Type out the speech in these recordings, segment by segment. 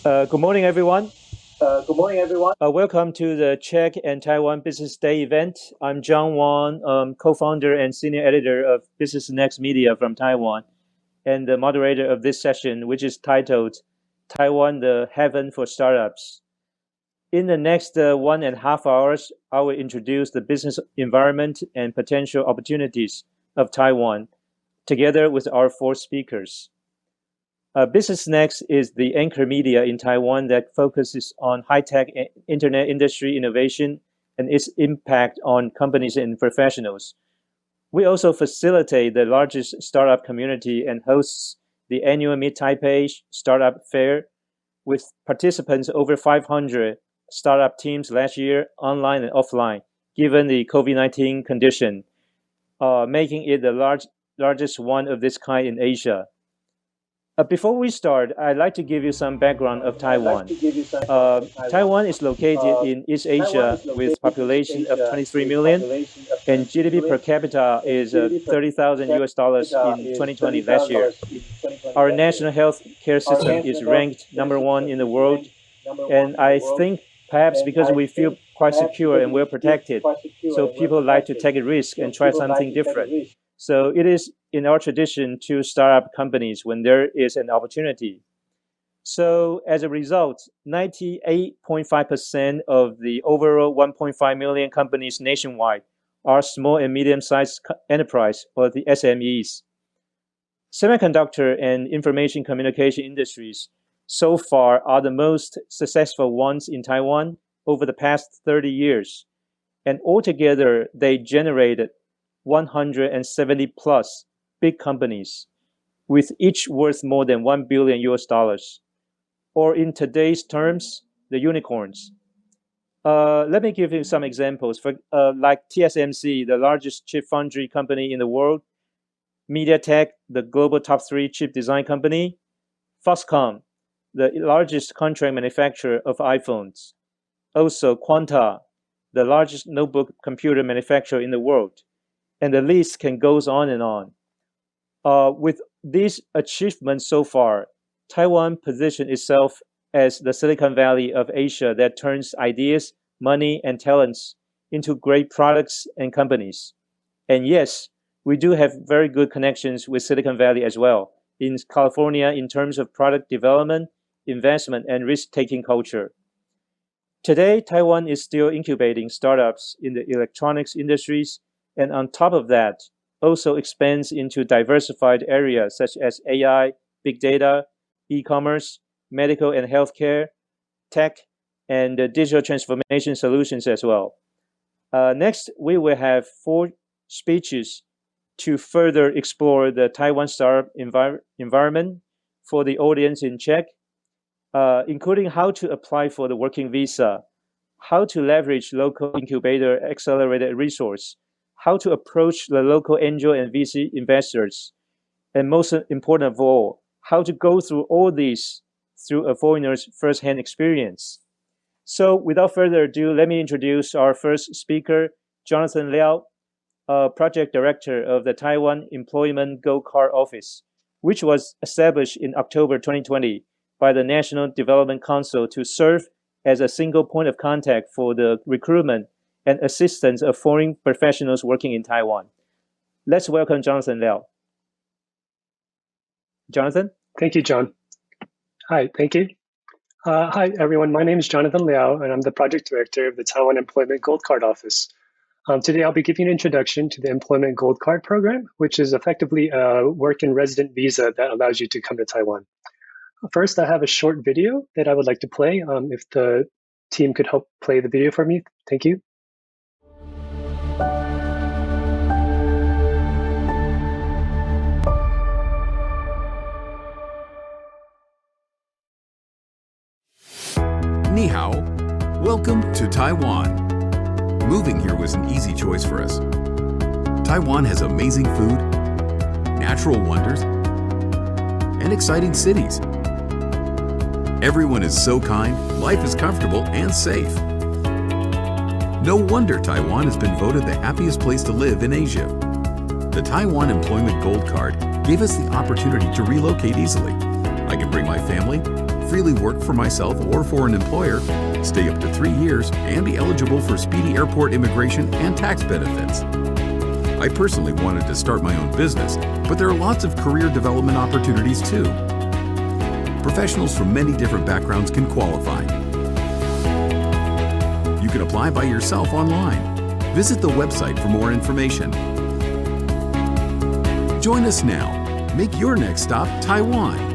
Good morning, everyone. Good morning, everyone. Welcome to the Czech and Taiwan Business Day event. I'm John Wang, co-founder and senior editor of Business Next Media from Taiwan, and the moderator of this session, which is titled Taiwan, the Heaven for Startups. In the next 1.5 hours, I will introduce the business environment and potential opportunities of Taiwan, together with our four speakers. Business Next is the anchor media in Taiwan that focuses on high-tech internet industry innovation and its impact on companies and professionals. We also facilitate the largest startup community and hosts the annual Mid-Taipei Startup Fair with participants over 500 startup teams last year, online and offline, given the COVID-19 condition, making it the largest one of this kind in Asia. Before we start, I'd like to give you some background of Taiwan. Taiwan is located in East Asia with a population of 23 million, and GDP per capita is 30,000 US dollars in 2020 last year. Our national health care system is ranked #1 in the world, and I think perhaps because we feel quite secure and well protected, so people like to take a risk and try something different. So it is in our tradition to start up companies when there is an opportunity. So as a result, 98.5% of the overall 1.5 million companies nationwide are small and medium-sized enterprise, or the SMEs. Semiconductor and information communication industries so far are the most successful ones in Taiwan over the past 30 years. And altogether, they generated 170 plus big companies, with each worth more than 1 billion US dollars, or in today's terms, the unicorns. Let me give you some examples. For like TSMC, the largest chip foundry company in the world, MediaTek, the global top 3 chip design company, Foxconn, the largest contract manufacturer of iPhones, also Quanta, the largest notebook computer manufacturer in the world, and the list can goes on and on. With these achievements so far, Taiwan positioned itself as the Silicon Valley of Asia that turns ideas, money, and talents into great products and companies. And yes, we do have very good connections with Silicon Valley as well in California in terms of product development, investment, and risk-taking culture. Today, Taiwan is still incubating startups in the electronics industries, and on top of that, also expands into diversified areas such as AI, big data, e-commerce, medical and healthcare, tech, and digital transformation solutions as well. Next, we will have 4 speeches to further explore the Taiwan startup environment for the audience in Czech, including how to apply for the working visa, how to leverage local incubator accelerated resource, how to approach the local angel and VC investors, and most important of all, how to go through all these through a foreigner's first-hand experience. So without further ado, let me introduce our first speaker, Jonathan Liao, project director of the Taiwan Employment Gold Card Office, which was established in October 2020 by the National Development Council to serve as a single point of contact for the recruitment and assistance of foreign professionals working in Taiwan. Let's welcome Jonathan Liao. Jonathan? Thank you, John. Hi, thank you. Hi, everyone. My name is Jonathan Liao, and I'm the project director of the Taiwan Employment Gold Card Office. Today, I'll be giving an introduction to the Employment Gold Card program, which is effectively a work and resident visa that allows you to come to Taiwan. First, I have a short video that I would like to play. If the team could help play the video for me, thank you. 你好, welcome to Taiwan. Moving here was an easy choice for us. Taiwan has amazing food, natural wonders, and exciting cities. Everyone is so kind, life is comfortable and safe. No wonder Taiwan has been voted the happiest place to live in Asia. The Taiwan Employment Gold Card gave us the opportunity to relocate easily. I can bring my family, freely work for myself or for an employer, stay up to 3 years, and be eligible for speedy airport immigration and tax benefits. I personally wanted to start my own business, but there are lots of career development opportunities too. Professionals from many different backgrounds can qualify. You can apply by yourself online. Visit the website for more information. Join us now. Make your next stop Taiwan.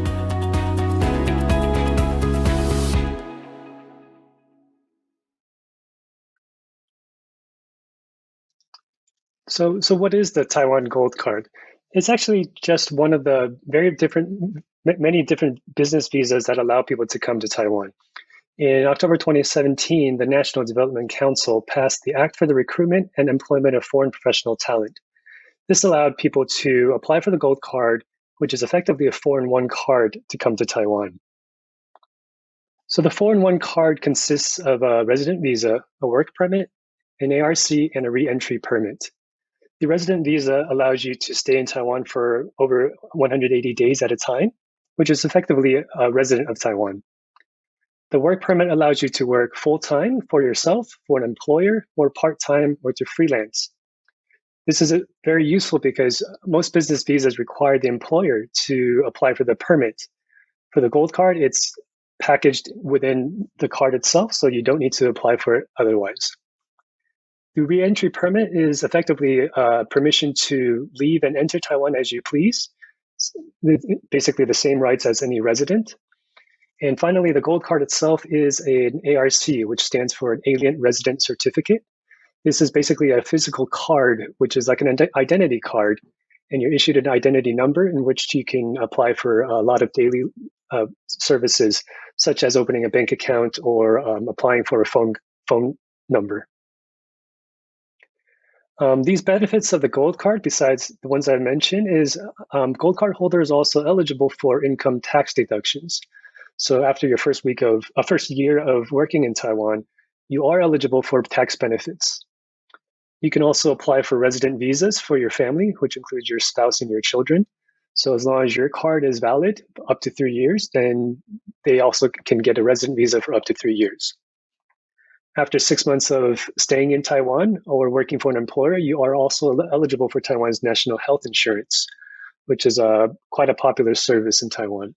So what is the Taiwan Gold Card? It's actually just one of the many different business visas that allow people to come to Taiwan. In October 2017, the National Development Council passed the Act for the Recruitment and Employment of Foreign Professional Talent. This allowed people to apply for the Gold Card, which is effectively a 4-in-1 card to come to Taiwan. So the 4-in-1 card consists of a resident visa, a work permit, an ARC, and a re-entry permit. The resident visa allows you to stay in Taiwan for over 180 days at a time, which is effectively a resident of Taiwan. The work permit allows you to work full-time for yourself, for an employer, or part-time, or to freelance. This is very useful because most business visas require the employer to apply for the permit. For the Gold Card, it's packaged within the card itself, so you don't need to apply for it otherwise. The re-entry permit is effectively permission to leave and enter Taiwan as you please, basically the same rights as any resident. And finally, the Gold Card itself is an ARC, which stands for an Alien Resident Certificate. This is basically a physical card, which is like an identity card, and you're issued an identity number in which you can apply for a lot of daily services, such as opening a bank account or applying for a phone number. These benefits of the Gold Card, besides the ones I mentioned, is Gold Card holders also eligible for income tax deductions. So after your first year of working in Taiwan, you are eligible for tax benefits. You can also apply for resident visas for your family, which includes your spouse and your children. So as long as your card is valid up to 3 years, then they also can get a resident visa for up to 3 years. After 6 months of staying in Taiwan or working for an employer, you are also eligible for Taiwan's national health insurance, which is quite a popular service in Taiwan.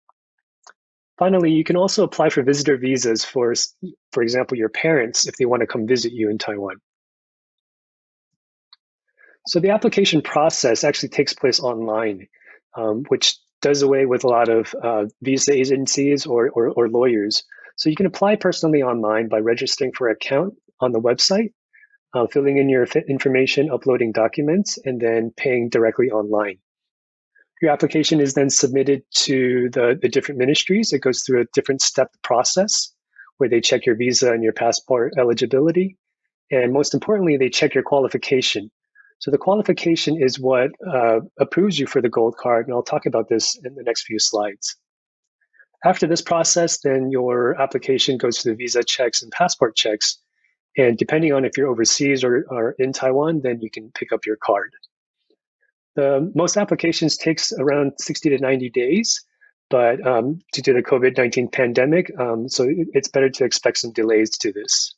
Finally, you can also apply for visitor visas for example, your parents if they want to come visit you in Taiwan. So the application process actually takes place online, which does away with a lot of visa agencies or lawyers. So you can apply personally online by registering for an account on the website, filling in your information, uploading documents, and then paying directly online. Your application is then submitted to the different ministries. It goes through a different step process where they check your visa and your passport eligibility. And most importantly, they check your qualification. So the qualification is what approves you for the Gold Card, and I'll talk about this in the next few slides. After this process, then your application goes through the visa checks and passport checks. And depending on if you're overseas or in Taiwan, then you can pick up your card. Most applications takes around 60 to 90 days, but due to the COVID-19 pandemic, so it's better to expect some delays to this.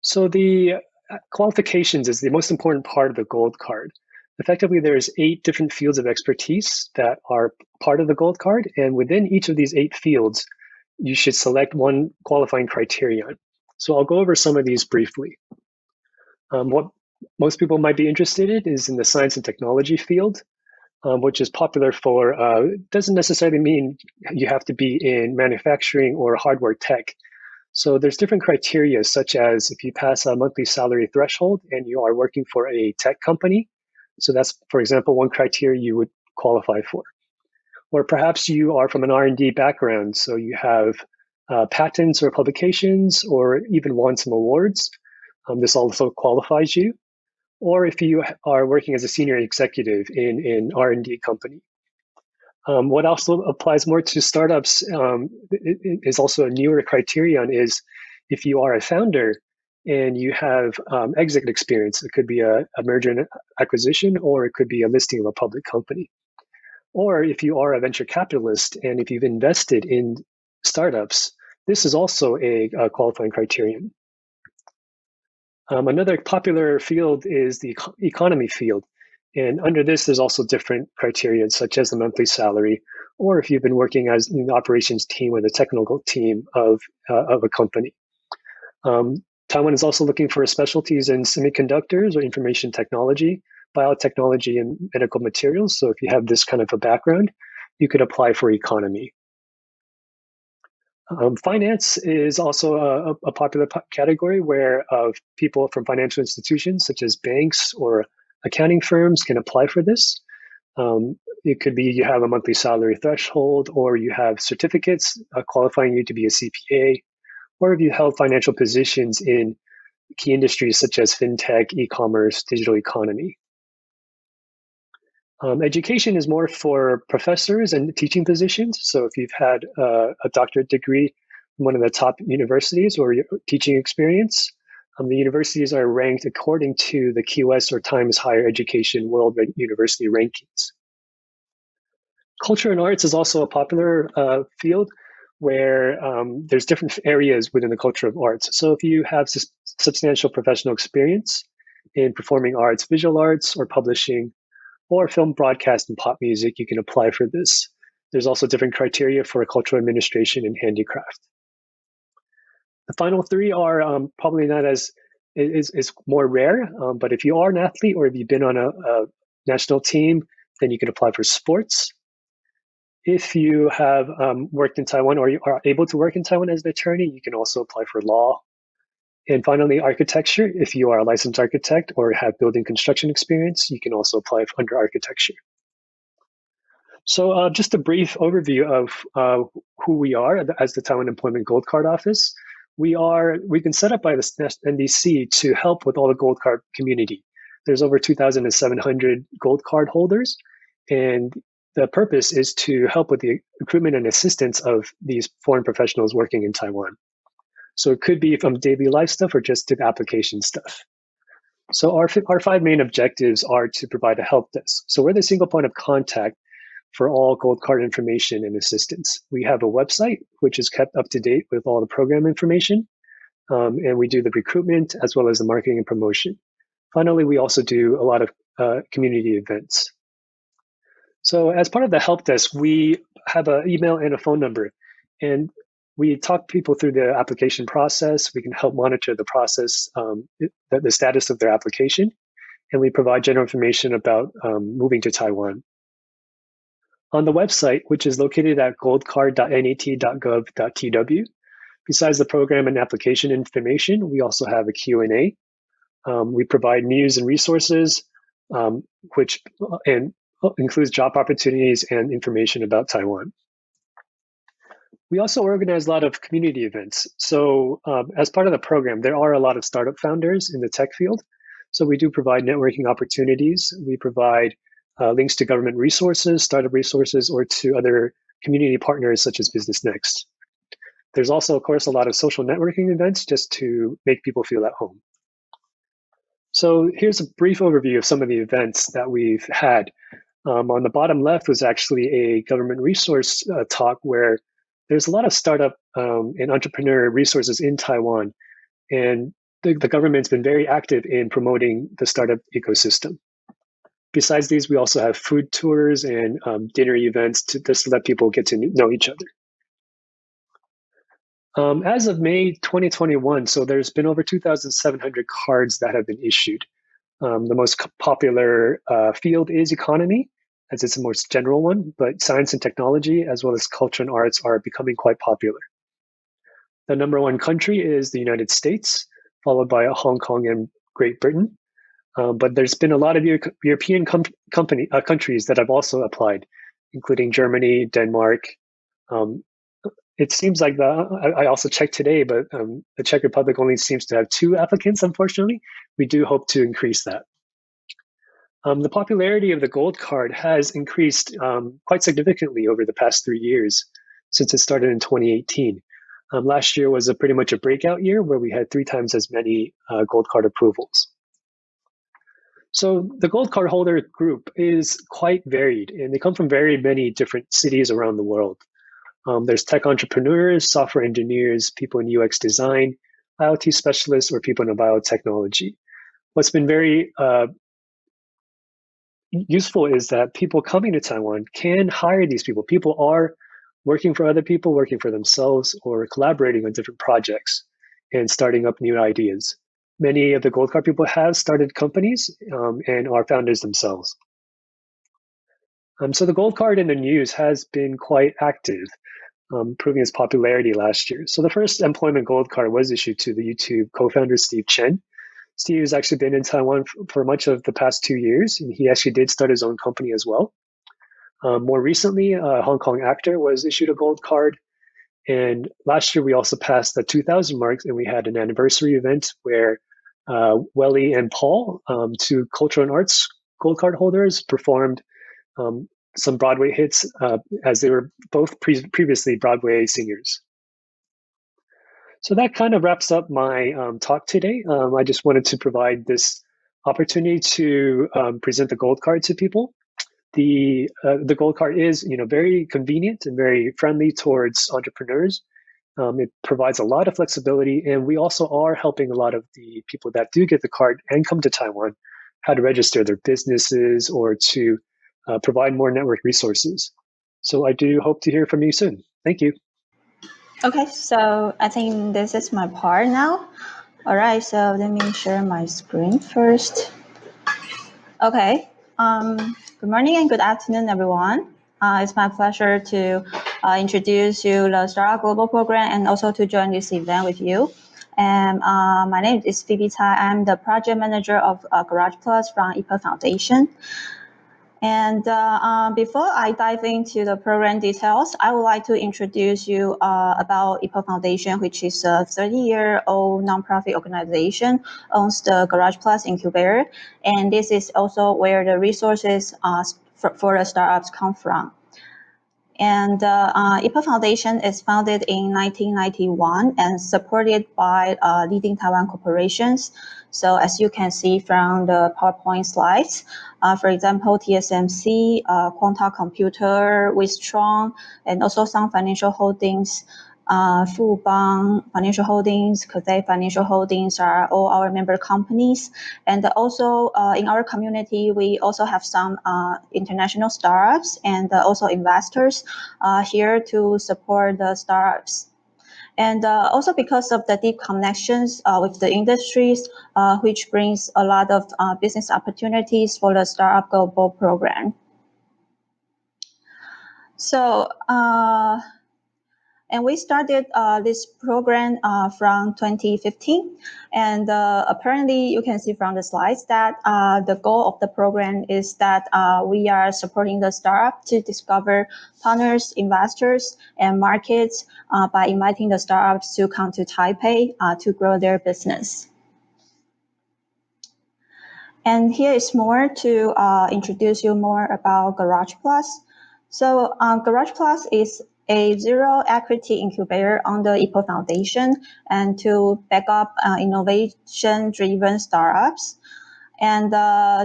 So the qualifications is the most important part of the Gold Card. Effectively, there's 8 different fields of expertise that are part of the Gold Card, and within each of these 8 fields, you should select one qualifying criterion. So I'll go over some of these briefly. What most people might be interested in is in the science and technology field, which is popular for, doesn't necessarily mean you have to be in manufacturing or hardware tech. So there's different criteria, such as if you pass a monthly salary threshold and you are working for a tech company. So that's, for example, one criteria you would qualify for. Or perhaps you are from an R&D background, so you have patents or publications or even won some awards. This also qualifies you. Or if you are working as a senior executive in an R&D company. What also applies more to startups is also a newer criterion is if you are a founder and you have exit experience. It could be a merger and acquisition, or it could be a listing of a public company. Or if you are a venture capitalist and if you've invested in startups, this is also a qualifying criterion. Another popular field is the economy field. And under this, there's also different criteria, such as the monthly salary, or if you've been working as an operations team or the technical team of a company. Taiwan is also looking for specialties in semiconductors or information technology, biotechnology, and medical materials. So if you have this kind of a background, you could apply for economy. Finance is also a popular category where people from financial institutions such as banks or accounting firms can apply for this. It could be you have a monthly salary threshold, or you have certificates qualifying you to be a CPA, or if you held financial positions in key industries such as fintech, e-commerce, digital economy. Education is more for professors and teaching positions. So if you've had a doctorate degree from one of the top universities or teaching experience, the universities are ranked according to the QS or Times Higher Education World University Rankings. Culture and arts is also a popular field where there's different areas within the culture of arts. So if you have substantial professional experience in performing arts, visual arts, or publishing, or film broadcast and pop music, you can apply for this. There's also different criteria for cultural administration and handicraft. The final three are probably not as, is more rare, but if you are an athlete or if you've been on a national team, then you can apply for sports. If you have worked in Taiwan or you are able to work in Taiwan as an attorney, you can also apply for law. And finally, architecture. If you are a licensed architect or have building construction experience, you can also apply under architecture. So just a brief overview of who we are as the Taiwan Employment Gold Card Office. We've been set up by the NDC to help with all the Gold Card community. There's over 2,700 Gold Card holders, and the purpose is to help with the recruitment and assistance of these foreign professionals working in Taiwan. So it could be from daily life stuff or just to application stuff. So our 5 main objectives are to provide a help desk. So we're the single point of contact for all Gold Card information and assistance. We have a website, which is kept up to date with all the program information. And we do the recruitment as well as the marketing and promotion. Finally, we also do a lot of community events. So as part of the help desk, we have an email and a phone number. And we talk people through the application process. We can help monitor the process, the status of their application. And we provide general information about moving to Taiwan. On the website, which is located at goldcard.nat.gov.tw, besides the program and application information, we also have a Q&A. We provide news and resources, which includes job opportunities and information about Taiwan. We also organize a lot of community events. So as part of the program, there are a lot of startup founders in the tech field. So we do provide networking opportunities. We provide links to government resources, startup resources, or to other community partners such as Business Next. There's also, of course, a lot of social networking events just to make people feel at home. So here's a brief overview of some of the events that we've had. On the bottom left was actually a government resource talk where there's a lot of startup and entrepreneur resources in Taiwan. And the government's been very active in promoting the startup ecosystem. Besides these, we also have food tours and dinner events to just let people get to know each other. As of May 2021, so there's been over 2,700 cards that have been issued. The most popular field is economy, as it's the most general one, but science and technology, as well as culture and arts, are becoming quite popular. The number one country is the United States, followed by Hong Kong and Great Britain. But there's been a lot of European countries that have also applied, including Germany, Denmark. It seems like I also checked today, but the Czech Republic only seems to have 2 applicants, unfortunately. We do hope to increase that. The popularity of the Gold Card has increased quite significantly over the past 3 years since it started in 2018. Last year was pretty much a breakout year where we had 3 times as many Gold Card approvals. So the gold card holder group is quite varied, and they come from very many different cities around the world. There's tech entrepreneurs, software engineers, people in UX design, IoT specialists, or people in biotechnology. What's been very useful is that people coming to Taiwan can hire these people. People are working for other people, working for themselves, or collaborating on different projects and starting up new ideas. Many of the Gold Card people have started companies and are founders themselves. So the Gold Card in the news has been quite active, proving its popularity last year. So the first employment Gold Card was issued to the YouTube co-founder Steve Chen. Steve has actually been in Taiwan for much of the past 2 years, and he actually did start his own company as well. More recently, a Hong Kong actor was issued a Gold Card. And last year, we also passed the 2,000 marks, and we had an anniversary event where Welly and Paul, two cultural and arts Gold Card holders, performed some Broadway hits as they were both previously Broadway singers. So that kind of wraps up my talk today. I just wanted to provide this opportunity to present the Gold Card to people. The Gold Card is, very convenient and very friendly towards entrepreneurs. It provides a lot of flexibility, and we also are helping a lot of the people that do get the card and come to Taiwan how to register their businesses or to provide more network resources. So I do hope to hear from you soon. Thank you. Okay, so I think this is my part now. All right, so let me share my screen first. Okay, good morning and good afternoon, everyone. It's my pleasure to introduce you the Startup Global Program and also to join this event with you. And my name is Phoebe Tsai. I'm the project manager of Garage Plus from Epoch Foundation. And before I dive into the program details, I would like to introduce you about Epoch Foundation, which is a 30-year-old nonprofit organization, owns the Garage Plus Incubator, and this is also where the resources for the startups come from. And Epoch Foundation is founded in 1991 and supported by leading Taiwan corporations. So as you can see from the PowerPoint slides, for example, TSMC, Quanta Computer, Wistron, and also some financial holdings, Fubon Financial Holdings, Cathay Financial Holdings are all our member companies. And also in our community, we also have some international startups and also investors here to support the startups. And also because of the deep connections with the industries, which brings a lot of business opportunities for the Startup Global program. So, and we started this program from 2015. And apparently you can see from the slides that the goal of the program is that we are supporting the startup to discover partners, investors, and markets by inviting the startups to come to Taipei to grow their business. And here is more to introduce you more about Garage Plus. So Garage Plus is a zero equity incubator on the Epoch Foundation and to back up innovation-driven startups. And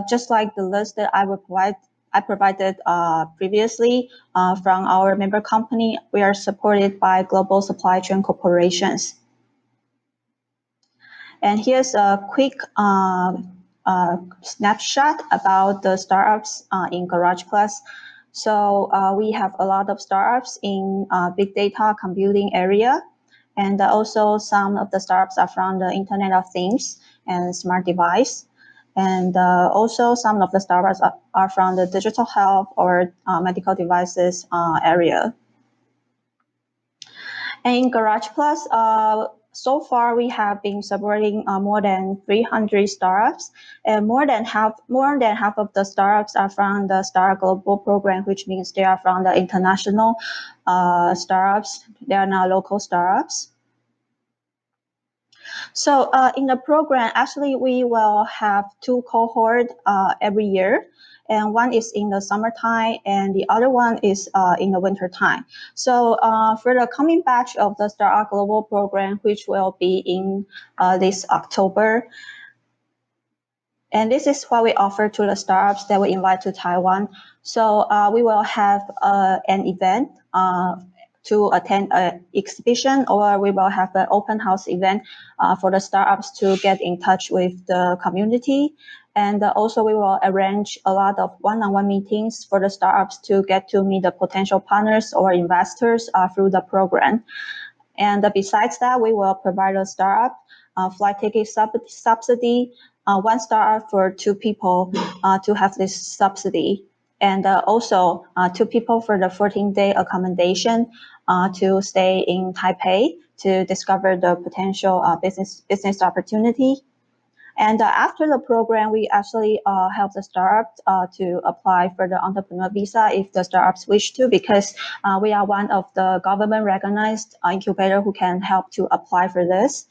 just like the list that I provided previously from our member company, we are supported by global supply chain corporations. And here's a quick snapshot about the startups in Garage Plus. So we have a lot of startups in big data computing area, and also some of the startups are from the Internet of Things and smart device. And also some of the startups are from the digital health or medical devices area. And in Garage Plus, so far we have been supporting more than 300 startups, and more than half of the startups are from the Startup Global program, which means they are from the international startups. They are not local startups. So in the program, actually, we will have 2 cohorts every year. And one is in the summertime, and the other one is in the wintertime. So for the coming batch of the Startup Global program, which will be in this October, And this is what we offer to the startups that we invite to Taiwan. So we will have an event to attend an exhibition, or we will have an open house event for the startups to get in touch with the community. And also we will arrange a lot of one-on-one meetings for the startups to get to meet the potential partners or investors through the program. And besides that, we will provide a startup flight ticket subsidy, one startup for 2 people to have this subsidy. And also 2 people for the 14-day accommodation to stay in Taipei to discover the potential business opportunity. And after the program, we actually help the startup to apply for the entrepreneur visa if the startups wish to, because we are one of the government recognized incubator who can help to apply for this.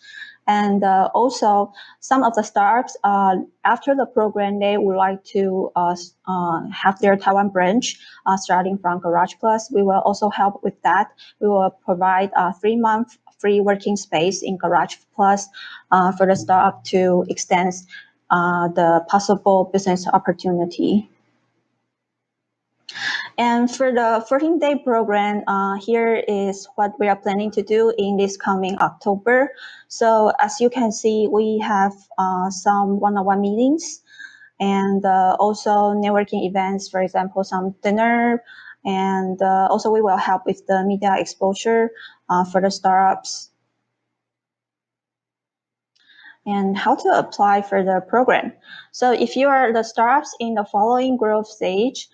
And also, some of the startups, after the program, they would like to have their Taiwan branch starting from Garage Plus. We will also help with that. We will provide a 3-month free working space in Garage Plus for the startup to extend the possible business opportunity. And for the 14-day program, here is what we are planning to do in this coming October. So as you can see, we have some one-on-one meetings and also networking events, for example, some dinner. And also we will help with the media exposure for the startups. And how to apply for the program. So if you are the startups in the following growth stage,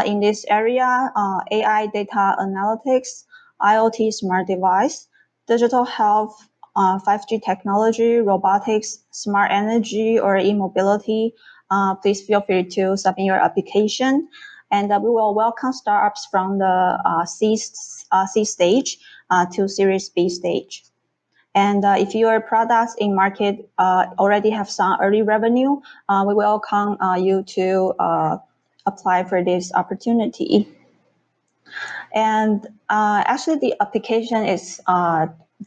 in this area, AI data analytics, IoT smart device, digital health, 5G technology, robotics, smart energy, or e-mobility, please feel free to submit your application. And we will welcome startups from the C stage to Series B stage. And if your products in market already have some early revenue, we welcome you to apply for this opportunity. And actually, the application is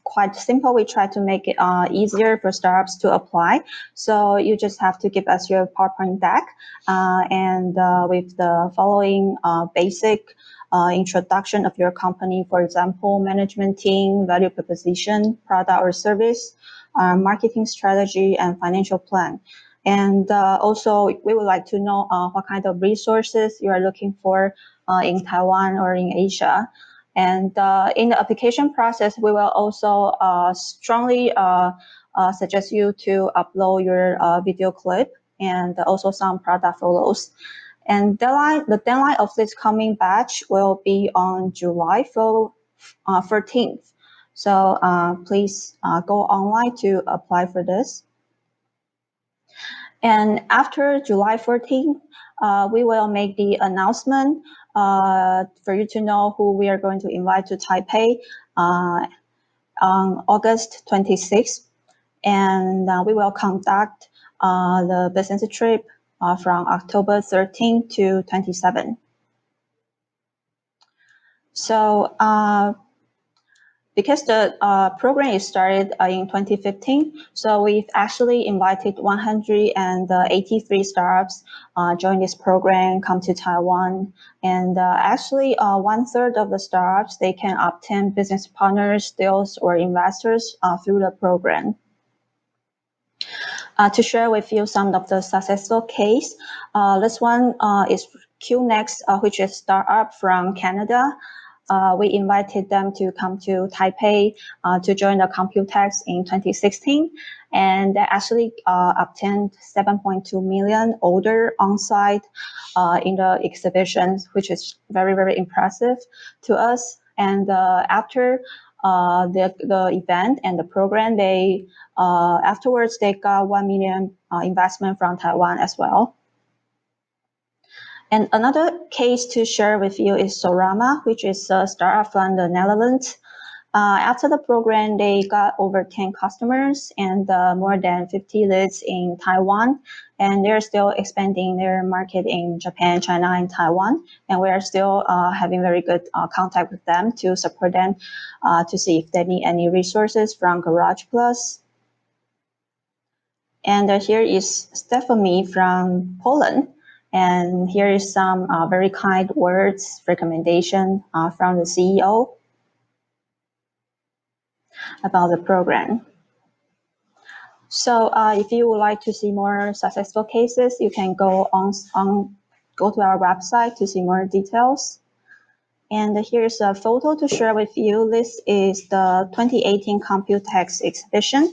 quite simple. We try to make it easier for startups to apply. So you just have to give us your PowerPoint deck and with the following basic introduction of your company, for example, management team, value proposition, product or service, marketing strategy, and financial plan. And also, we would like to know what kind of resources you are looking for in Taiwan or in Asia. And in the application process, we will also strongly suggest you to upload your video clip and also some product photos. And the deadline of this coming batch will be on July 13th. So please go online to apply for this. And after July 14th, we will make the announcement for you to know who we are going to invite to Taipei on August 26th. And we will conduct the business trip from October 13 to 27. So because the program is started in 2015, so we've actually invited 183 startups join this program, come to Taiwan. And actually 1/3 of the startups, they can obtain business partners, deals, or investors through the program. To share with you some of the successful case, this one is QNext, which is a startup from Canada. We invited them to come to Taipei to join the Competencies in 2016, and they actually obtained 7.2 million order on site in the exhibitions, which is very, very impressive to us. And after the event and the program, they afterwards they got 1 million investment from Taiwan as well. And another case to share with you is Sorama, which is a startup from the Netherlands. After the program, they got over 10 customers and more than 50 leads in Taiwan. And they're still expanding their market in Japan, China, and Taiwan. And we are still having very good contact with them to support them to see if they need any resources from Garage Plus. And here is Stephanie from Poland. And here is some very kind words, recommendation from the CEO about the program. So if you would like to see more successful cases, you can go go to our website to see more details. And here's a photo to share with you. This is the 2018 Computex exhibition.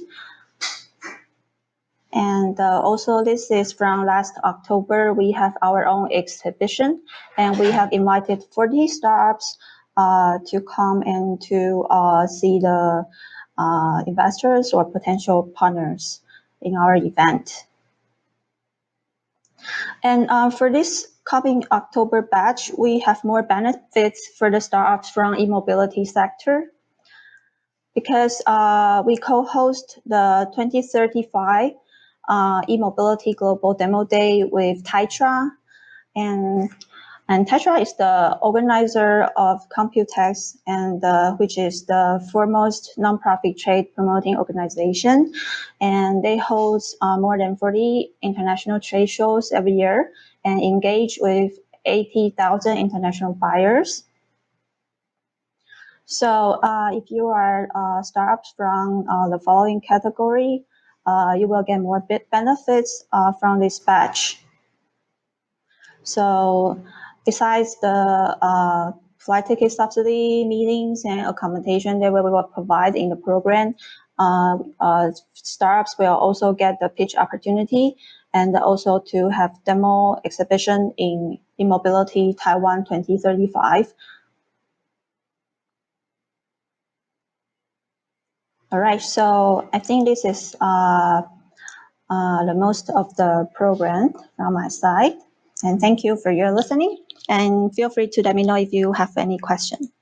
And also this is from last October. We have our own exhibition, and we have invited 40 startups to come and to see the investors or potential partners in our event. And for this coming October batch, we have more benefits for the startups from e-mobility sector, because we co-host the 2035 e-mobility global demo day with Taitra, and Taitra is the organizer of Computex, and which is the foremost nonprofit trade promoting organization, and they host more than 40 international trade shows every year and engage with 80,000 international buyers. So if you are startups from the following category, you will get more benefits from this batch. So besides the flight ticket subsidy, meetings, and accommodation that we will provide in the program, startups will also get the pitch opportunity and also to have demo exhibition in e-mobility Taiwan 2035. All right, so I think this is the most of the program from my side. And thank you for your listening. And feel free to let me know if you have any question.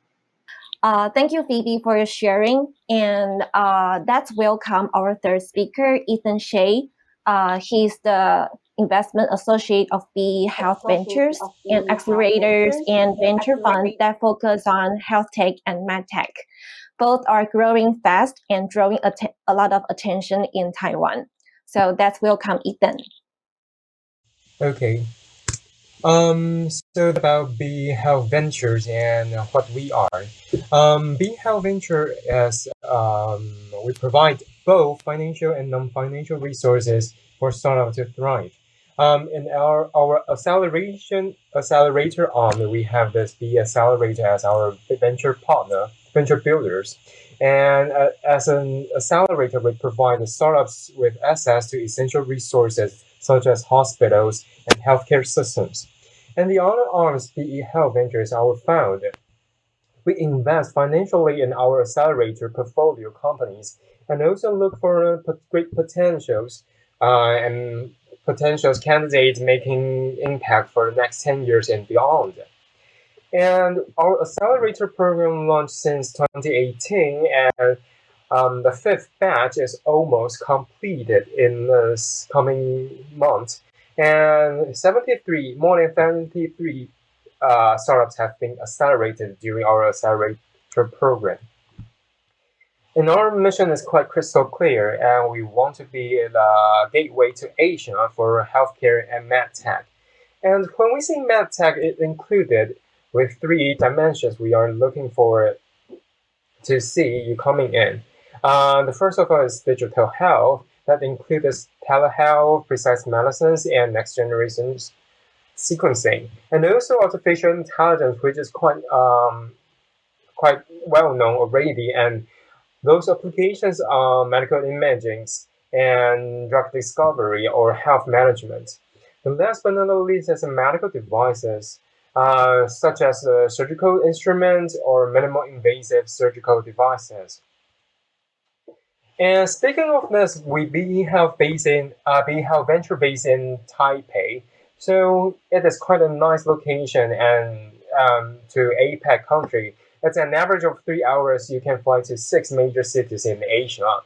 Thank you, Phoebe, for your sharing. And let's welcome our third speaker, Hsieh. He's the investment associate of the Health Ventures and accelerators and venture funds that focus on health tech and med tech. Both are growing fast and drawing a lot of attention in Taiwan. So let's welcome Ethan. Okay. So about B Health Ventures and what we are. B Health Venture is we provide both financial and non-financial resources for startups to thrive. In our accelerator arm, we have this B Accelerator as our venture partner, venture builders. And as an accelerator, we provide the startups with access to essential resources such as hospitals and healthcare systems. And the other arms, BE Health Ventures, our fund. We invest financially in our accelerator portfolio companies and also look for great potentials and potential candidates making impact for the next 10 years and beyond. And our accelerator program launched since 2018, and the fifth batch is almost completed in this coming month. And more than 73 startups have been accelerated during our accelerator program. And our mission is quite crystal clear, and we want to be the gateway to Asia for healthcare and medtech. And when we say medtech, it included with 3 dimensions we are looking for to see you coming in. The first of all is digital health. That includes telehealth, precise medicines, and next generation sequencing. And also artificial intelligence, which is quite well known already. And those applications are medical imaging and drug discovery or health management. And last but not least is medical devices, such as surgical instruments or minimal invasive surgical devices. And speaking of this, we BE Health Venture based in Taipei. So it is quite a nice location, and to APEC country, it's an average of 3 hours. You can fly to 6 major cities in Asia.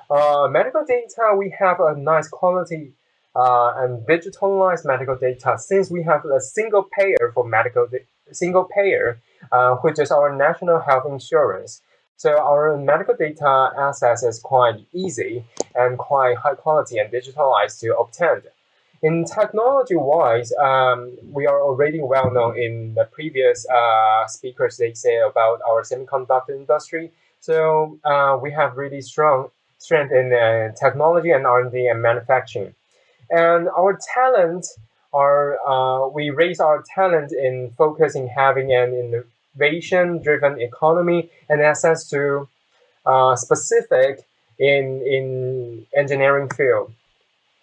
Medical data, we have a nice quality and digitalized medical data, since we have a single payer for which is our national health insurance. So our medical data access is quite easy and quite high quality and digitalized to obtain. In technology-wise, we are already well known in the previous speakers they say about our semiconductor industry. So we have really strong strength in technology and R&D and manufacturing. And our talent we raise our talent in focusing having an innovation-driven economy and access to specific in engineering field,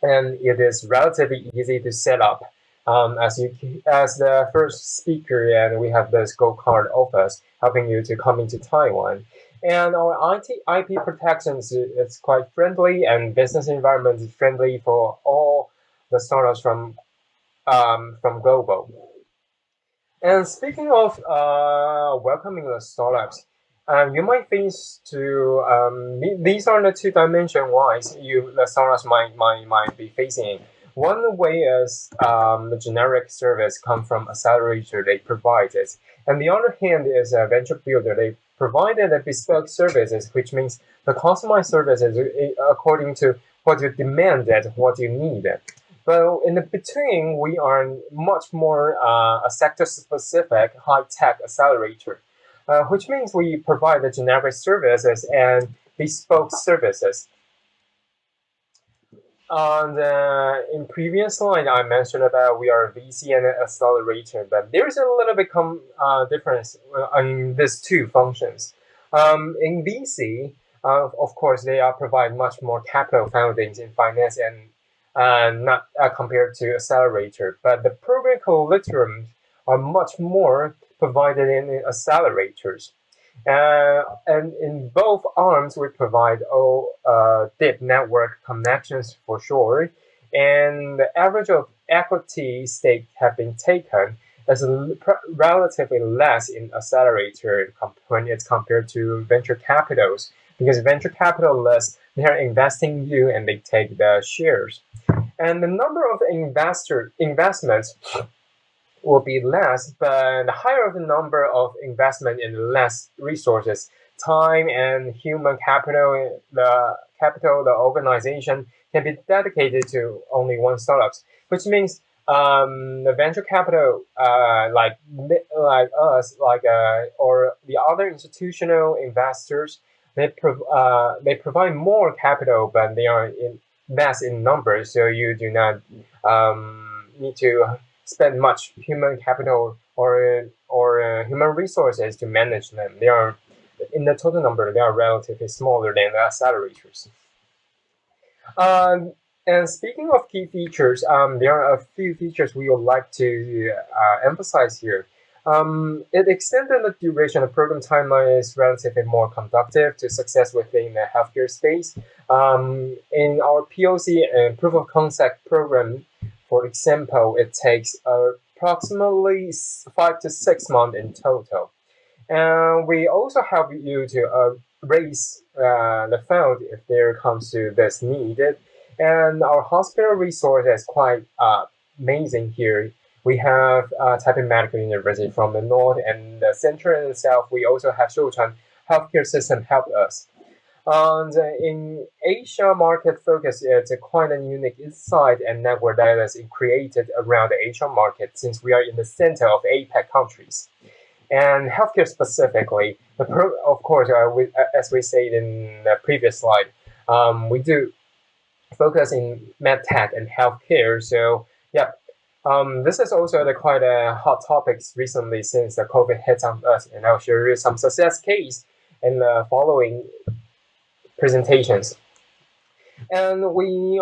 and it is relatively easy to set up. As the first speaker, and we have this gold card office helping you to come into Taiwan. And our IP protections is quite friendly, and business environment is friendly for all the startups from global. And speaking of welcoming the startups, you might face these are the two dimension wise the startups might be facing. One way is the generic service come from accelerator they provided, and the other hand is a venture builder. They provided a bespoke services, which means the customized services according to what you demanded, what you needed. But in the between, we are much more a sector-specific high-tech accelerator, which means we provide the generic services and bespoke services. And in previous slide, I mentioned about we are a VC and an accelerator, but there's a little bit difference in these two functions. In VC, of course, they provide much more capital fundings in finance and not compared to accelerator, but the program collaterals are much more provided in accelerators. And in both arms, we provide all deep network connections for sure. And the average of equity stake have been taken is relatively less in accelerator when it's compared to venture capitals, because venture capitalists, they are investing you and they take the shares. And the number of investments will be less, but the higher the number of investment in less resources, time and human capital, the organization can be dedicated to only one startup, which means the venture capital, like us, or the other institutional investors, they provide more capital, but they are less in numbers, so you do not need to spend much human capital or human resources to manage them. They are, in the total number, they are relatively smaller than the accelerators. And speaking of key features, there are a few features we would like to emphasize here. It extended the duration of program timeline is relatively more conducive to success within the healthcare space. In our POC and proof of concept program, for example, it takes approximately 5 to 6 months in total. And we also help you to raise the fund if there comes to this needed. And our hospital resource is quite amazing here. We have Taipei Medical University from the north and the center and the south. We also have Sichuan healthcare system help us. And in Asia market focus, it's quite a unique insight and network that is created around the Asia market, since we are in the center of APEC countries. And healthcare specifically, of course, as we said in the previous slide, we do focus in medtech and healthcare. So yeah, this is also quite a hot topics recently since the COVID hits on us, and I'll share you some success case in the following presentations. And we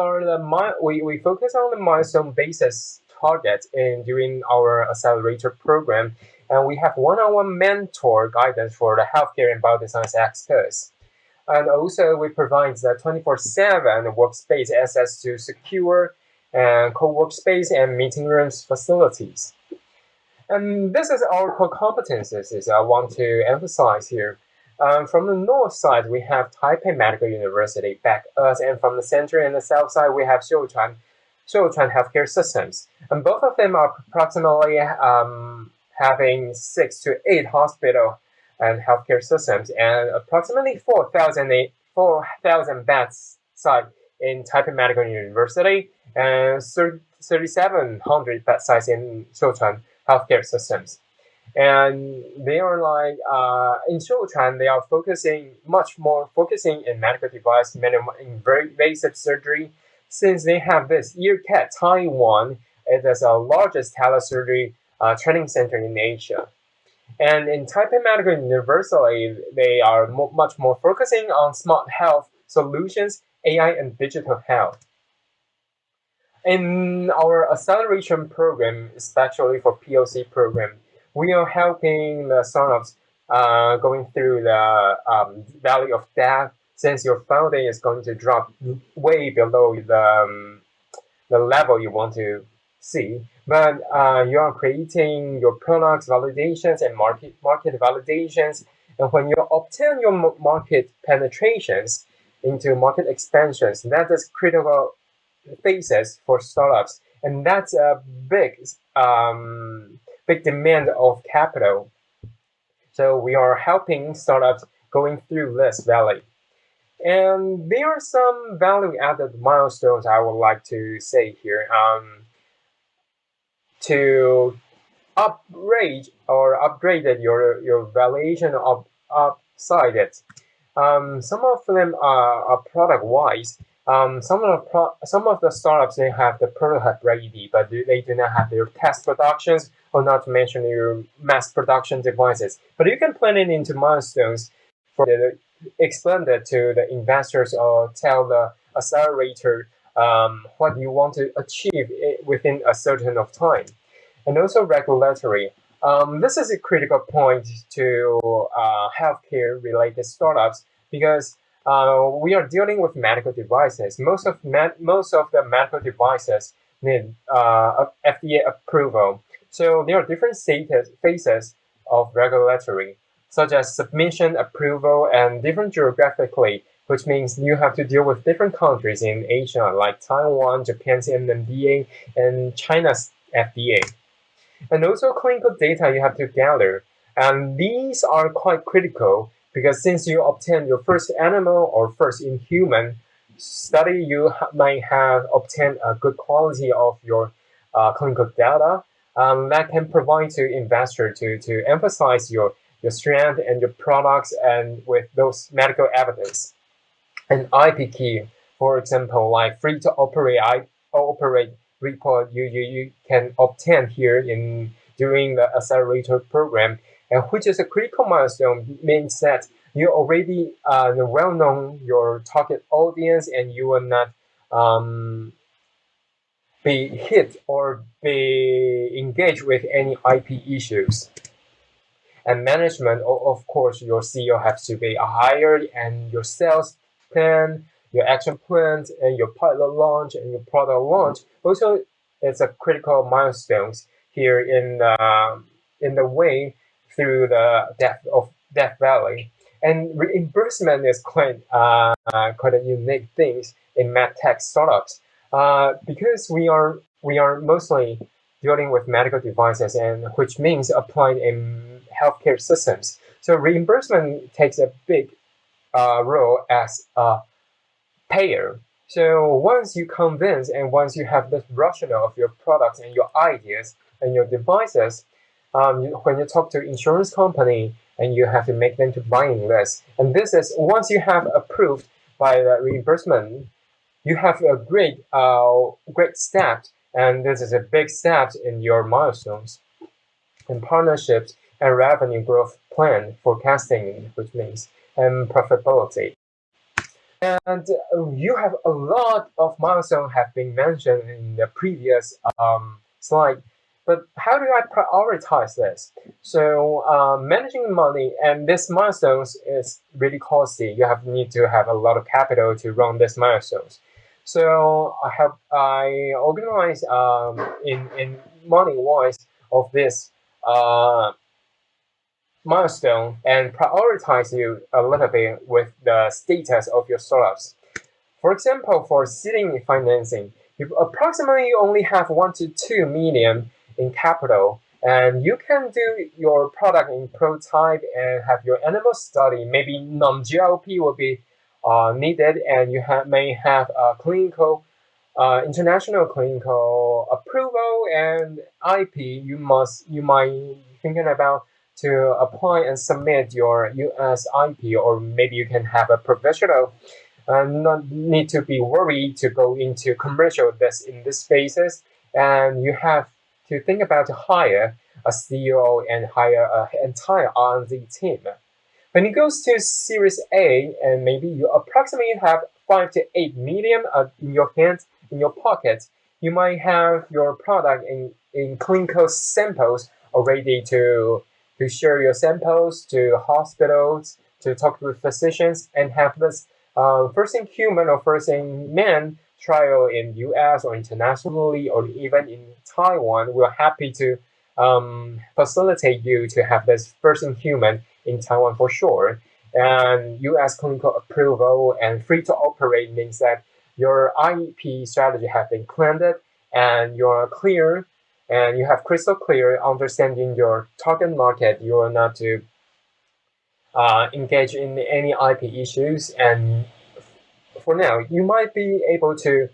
focus on the milestone basis target during our accelerator program, and we have one-on-one mentor guidance for the healthcare and bioscience experts. And also we provide the 24/7 workspace access to secure and co-workspace and meeting rooms facilities. And this is our core competencies I want to emphasize here. From the north side, we have Taipei Medical University back us, and from the center and the south side, we have Sichuan healthcare systems. And both of them are approximately having 6 to 8 hospitals and healthcare systems, and approximately 4,000 beds site in Taipei Medical University, and 3,700 bed sites in Sichuan healthcare systems. And they are like in Sichuan, they are much more focusing in medical device, in very invasive surgery, since they have this EarCat Taiwan. It is the largest telesurgery training center in Asia. And in Taipei Medical University, they are much more focusing on smart health solutions, AI, and digital health. In our acceleration program, especially for POC program, we are helping the startups going through the valley of death, since your funding is going to drop way below the level you want to see. But you are creating your products validations and market validations. And when you obtain your market penetrations into market expansions, that is critical phases for startups. And that's a big demand of capital. So we are helping startups going through this valley. And there are some value-added milestones I would like to say here. To upgrade your valuation upside it. Some of them are product-wise. Some of the startups, they have the prototype ready, but they do not have their test productions, or not to mention your mass production devices. But you can plan it into milestones for explain that to the investors, or tell the accelerator what you want to achieve within a certain of time. And also regulatory. This is a critical point to healthcare related startups, because we are dealing with medical devices. Most of the medical devices need FDA approval. So there are different phases of regulatory, such as submission, approval, and different geographically, which means you have to deal with different countries in Asia, like Taiwan, Japan's NMPA, and China's FDA. And also clinical data you have to gather. And these are quite critical, because since you obtain your first animal or first in human study, you might have obtained a good quality of your clinical data that can provide to investor to emphasize your strength and your products, and with those medical evidence. And IP key, for example, like free to operate report you can obtain here during the accelerator program, and which is a critical milestone, means that you already well known your target audience, and you will not be hit or be engaged with any IP issues. And management, of course, your CEO has to be hired, and your sales plan, your action plans, and your pilot launch and your product launch. Also, it's a critical milestones here in the way through the Death Valley. And reimbursement is quite a unique thing in medtech startups, because we are mostly dealing with medical devices, and which means applied in healthcare systems. So reimbursement takes a big role as a payer. So once you convince, and once you have the rationale of your products and your ideas and your devices, when you talk to insurance company, and you have to make them to buying this. And this is, once you have approved by the reimbursement, you have a great step, and this is a big step in your milestones and partnerships and revenue growth plan forecasting, which means and profitability. And you have a lot of milestones have been mentioned in the previous slide. But how do I prioritize this? So managing money, and this milestones is really costly. You need to have a lot of capital to run these milestones. So I organize in money wise of this milestone, and prioritize you a little bit with the status of your startups. For example, for seeding financing, you approximately only have 1 to 2 million in capital, And you can do your product in prototype and have your animal study. Maybe non-GLP will be needed, and you may have a clinical, international clinical approval and IP. You might thinking about to apply and submit your US IP, or maybe you can have a professional. Not need to be worried to go into commercial in this phases, and you have to think about to hire a CEO and hire an entire R&D team. When it goes to Series A, and maybe you approximately have 5 to 8 million in your hand, in your pocket, you might have your product in clinical samples already to share your samples to hospitals, to talk with physicians, and have this first in human or first in man trial in US or internationally or even in Taiwan. We're happy to facilitate you to have this first in human in Taiwan for sure. And US clinical approval and free to operate means that your IP strategy has been cleansed and you're clear and you have crystal clear understanding your target market. You are not to engage in any IP issues, and for now you might be able to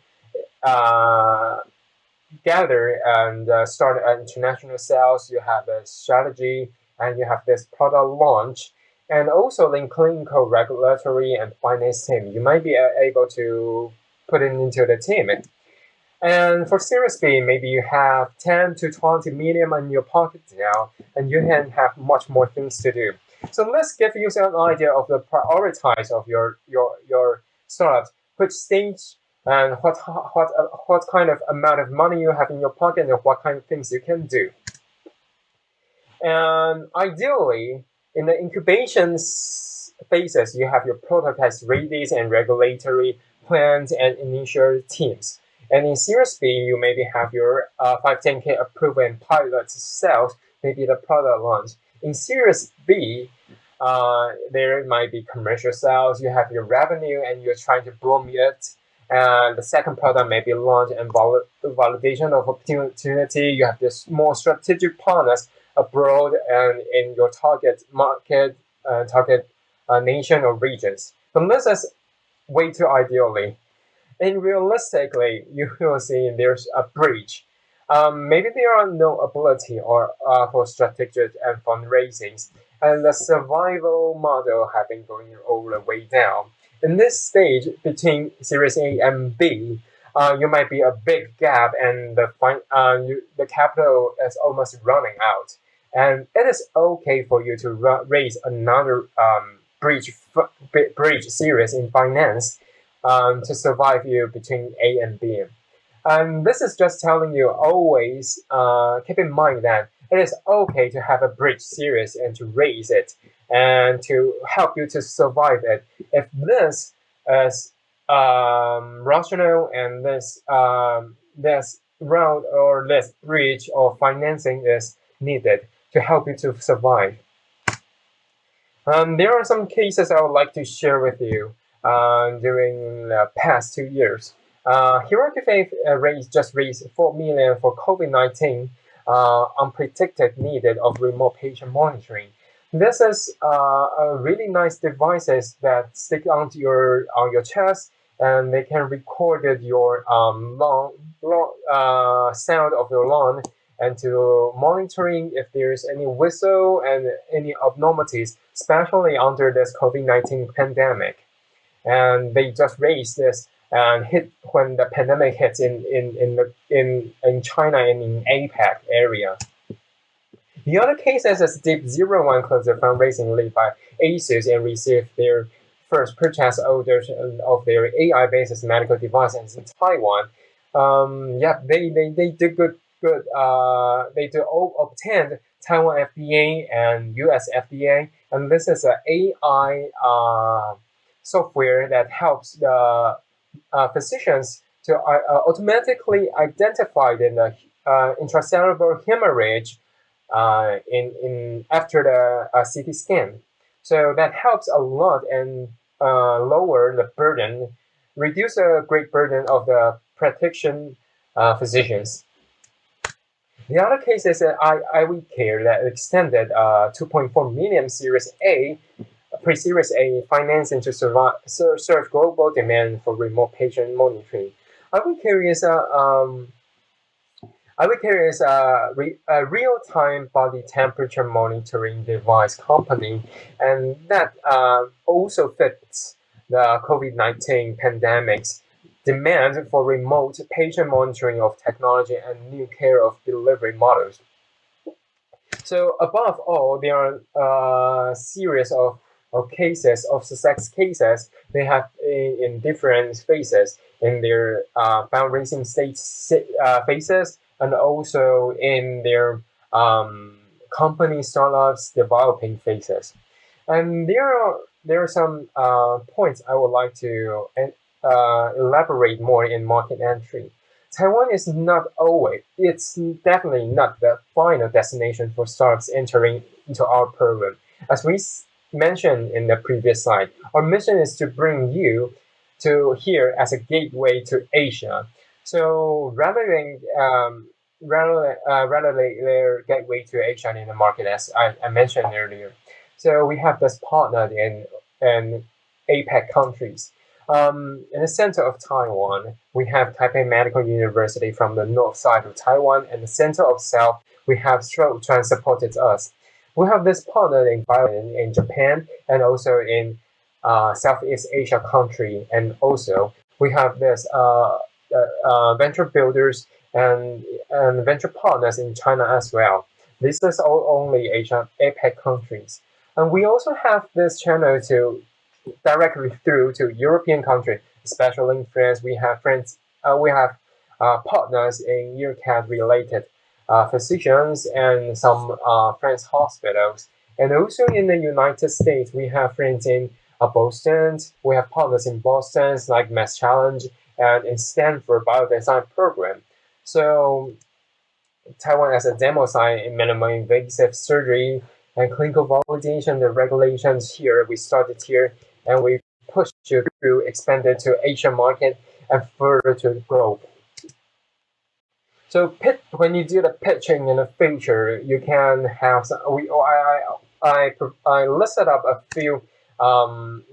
gather and start an international sales. You have a strategy and you have this product launch, and also in clinical, regulatory, and finance team. You might be able to put it into the team. And for Series B, maybe you have 10 to 20 million in your pocket now, and you can have much more things to do. So let's give you some idea of the prioritize of your startup, which stage and what kind of amount of money you have in your pocket and what kind of things you can do. And ideally, in the incubation phases, you have your prototypes ready and regulatory plans and initial teams. And in Series B, you maybe have your 510K approval and pilot sales, maybe the product launch. In Series B, there might be commercial sales, you have your revenue and you're trying to bloom it. And the second product may be launch and validation of opportunity. You have this more strategic partners abroad and in your target market, target nation or regions. But this is way too ideally. And realistically, you will see there's a bridge. Maybe there are no ability or for strategic and fundraisings, and the survival model have been going all the way down. In this stage between Series A and B, you might be a big gap, and the capital is almost running out. And it is okay for you to raise another bridge series in finance to survive you between A and B. And this is just telling you always keep in mind that it is okay to have a bridge series and to raise it and to help you to survive it. If this is rational and this route or this bridge or financing is needed to help you to survive. There are some cases I would like to share with you during the past 2 years. Heroic Faith just raised $4 million for COVID-19 unpredicted needed of remote patient monitoring. This is a really nice devices that stick onto your chest, and they can record your sound of your lung, and to monitoring if there's any whistle and any abnormalities, especially under this COVID-19 pandemic. And they just raised this and hit when the pandemic hits in China and in APEC area. The other cases is Deep01 closed their fundraising led by ASUS and received their first purchase orders of their AI-based medical devices in Taiwan. They did good. They obtained Taiwan FDA and US FDA, and this is an AI software that helps the physicians to automatically identify the intracerebral hemorrhage in after the CT scan. So that helps a lot and lower the burden, reduce a great burden of the practitioner physicians. The other case is iWeCare that extended 2.4 million Series A, pre-Series A financing to serve global demand for remote patient monitoring. iWeCare is a real-time body temperature monitoring device company, and that also fits the COVID-19 pandemic's demand for remote patient monitoring of technology and new care of delivery models. So above all, there are a series of cases, of success cases they have in different phases in their fundraising phases, and also in their company startups developing phases. And there are some points I would like to elaborate more in market entry. Taiwan is not always, it's definitely not the final destination for startups entering into our program. As we mentioned in the previous slide, our mission is to bring you to here as a gateway to Asia. So rather than their gateway to Asia in the market, as I mentioned earlier. So we have this partner in APEC countries. In the center of Taiwan, we have Taipei Medical University from the north side of Taiwan, and the center of south, we have Stroke transported us. We have this partner in Japan and also in Southeast Asia country, and also we have this venture builders and venture partners in China as well. This is all only Asia APEC countries. And we also have this channel to directly through to European countries, especially in France. We have partners in EarCat related physicians and some French hospitals. And also in the United States, we have friends in Boston. We have partners in Boston like Mass Challenge and in Stanford Biodesign program. So Taiwan as a demo site in minimally invasive surgery and clinical validation, the regulations here, we started here and we pushed you through, expanded to Asian market and further to the globe. So when you do the pitching in the future, you can have some, I listed up a few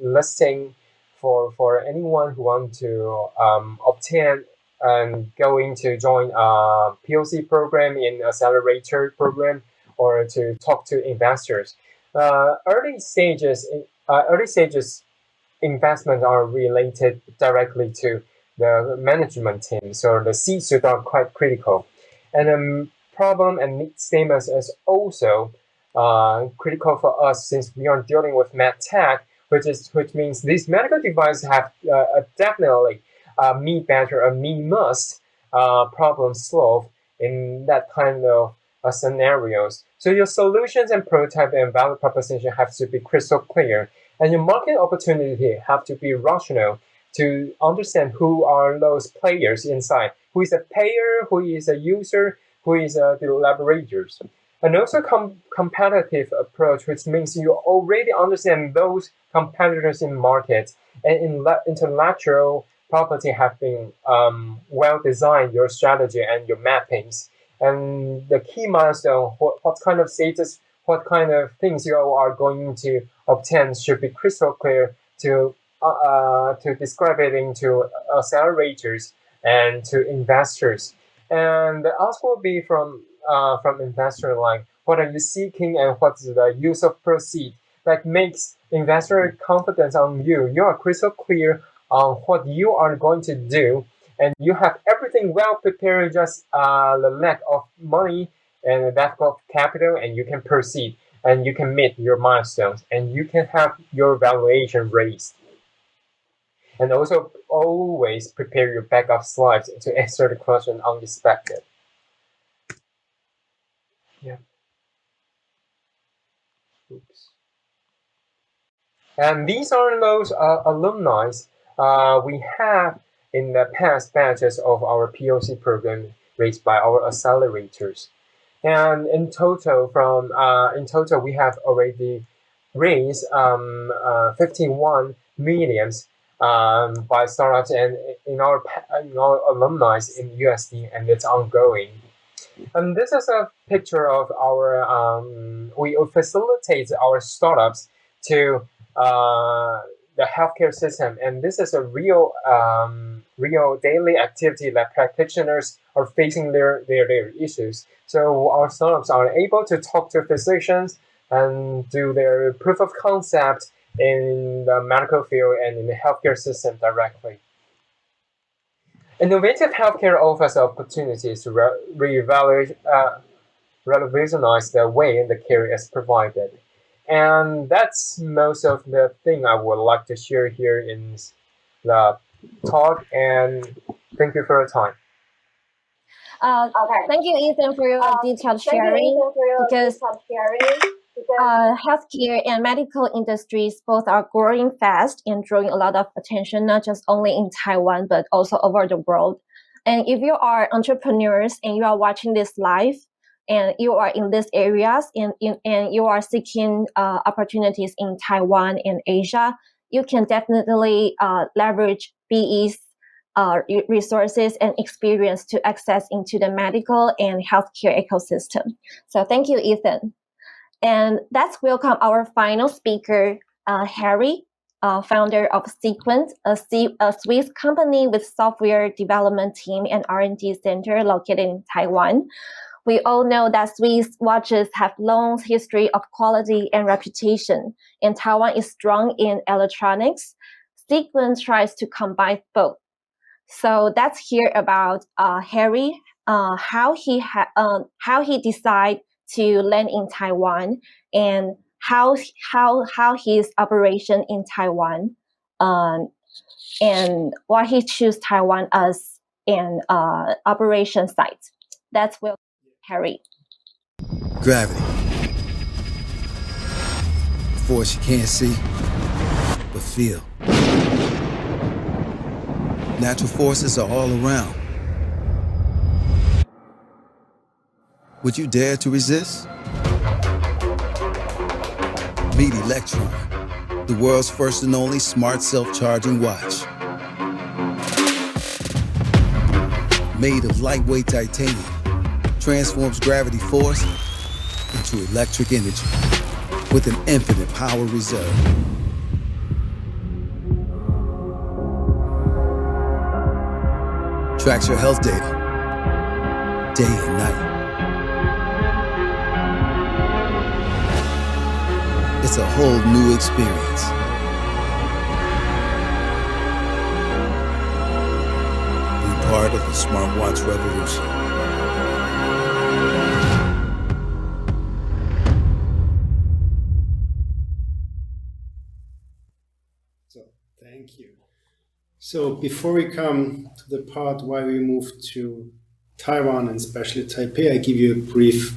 listing for anyone who wants to obtain and going to join a POC program in accelerator program or to talk to investors. Early stages investment are related directly to the management team, so the C-suite are quite critical. And the problem and need statements is also critical for us since we are dealing with med tech, which means these medical devices have definitely me better, a me must problem solved in that kind of scenarios. So your solutions and prototype and value proposition have to be crystal clear, and your market opportunity have to be rational to understand who are those players inside, who is a payer, who is a user, who is the collaborators. And also competitive approach, which means you already understand those competitors in market, and intellectual property have been well designed, your strategy and your mappings. And the key milestone, what kind of status, what kind of things you are going to obtain should be crystal clear to describe it into accelerators and to investors. And the ask will be from investor like, what are you seeking and what's the use of proceed? That makes investor confidence on you. You are crystal clear on what you are going to do, and you have everything well prepared, just the lack of money and the lack of capital, and you can proceed and you can meet your milestones and you can have your valuation raised. And also always prepare your backup slides to answer the question unexpected. Yeah. Oops. And these are those alumni we have in the past batches of our POC program raised by our accelerators. And in total, we have already raised 51 millions by startups and in our alumni in USD, and it's ongoing. And this is a picture of our, we facilitate our startups to the healthcare system. And this is a real daily activity that practitioners are facing their issues. So our startups are able to talk to physicians and do their proof of concept in the medical field and in the healthcare system directly. Innovative healthcare offers opportunities to revolutionize the way the care is provided. And that's most of the thing I would like to share here in the talk. And thank you for your time. Thank you, Ethan, for your detailed sharing. Because healthcare and medical industries both are growing fast and drawing a lot of attention, not just only in Taiwan, but also over the world. And if you are entrepreneurs and you are watching this live, and you are in these areas and you are seeking opportunities in Taiwan and Asia, you can definitely leverage BE's resources and experience to access into the medical and healthcare ecosystem. So thank you, Ethan. And let's welcome our final speaker, Harry, founder of Sequent, a Swiss company with software development team and R&D center located in Taiwan. We all know that Swiss watches have long history of quality and reputation, and Taiwan is strong in electronics. Sequent tries to combine both. So let's hear about Harry, how he decided to land in Taiwan, and how his operation in Taiwan, and why he chose Taiwan as an operation site. That's will Harry. Gravity. Force you can't see, but feel. Natural forces are all around. Would you dare to resist? Meet Electron, the world's first and only smart self-charging watch. Made of lightweight titanium, transforms gravity force into electric energy with an infinite power reserve. Tracks your health data day and night. It's a whole new experience. Be part of the smartwatch revolution. Thank you. So before we come to the part why we moved to Taiwan and especially Taipei, I give you a brief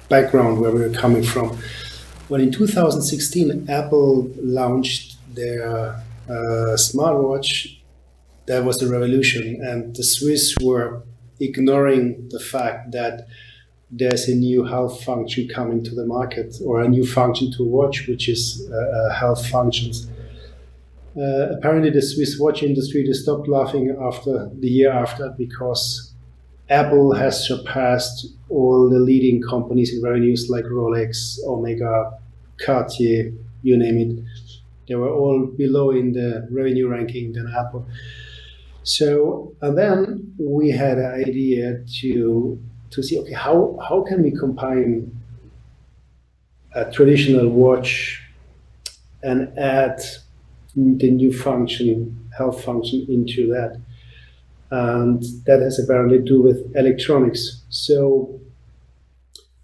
background where we're coming from. Well, in 2016, Apple launched their smartwatch. That was a revolution, and the Swiss were ignoring the fact that there's a new health function coming to the market, or a new function to watch, which is health functions. Apparently the Swiss watch industry, they stopped laughing after the year after, because Apple has surpassed all the leading companies in revenues like Rolex, Omega, Cartier, you name it. They were all below in the revenue ranking than Apple. So, and then we had an idea to see, okay, how can we combine a traditional watch and add the new function, health function, into that. And that has apparently to do with electronics. So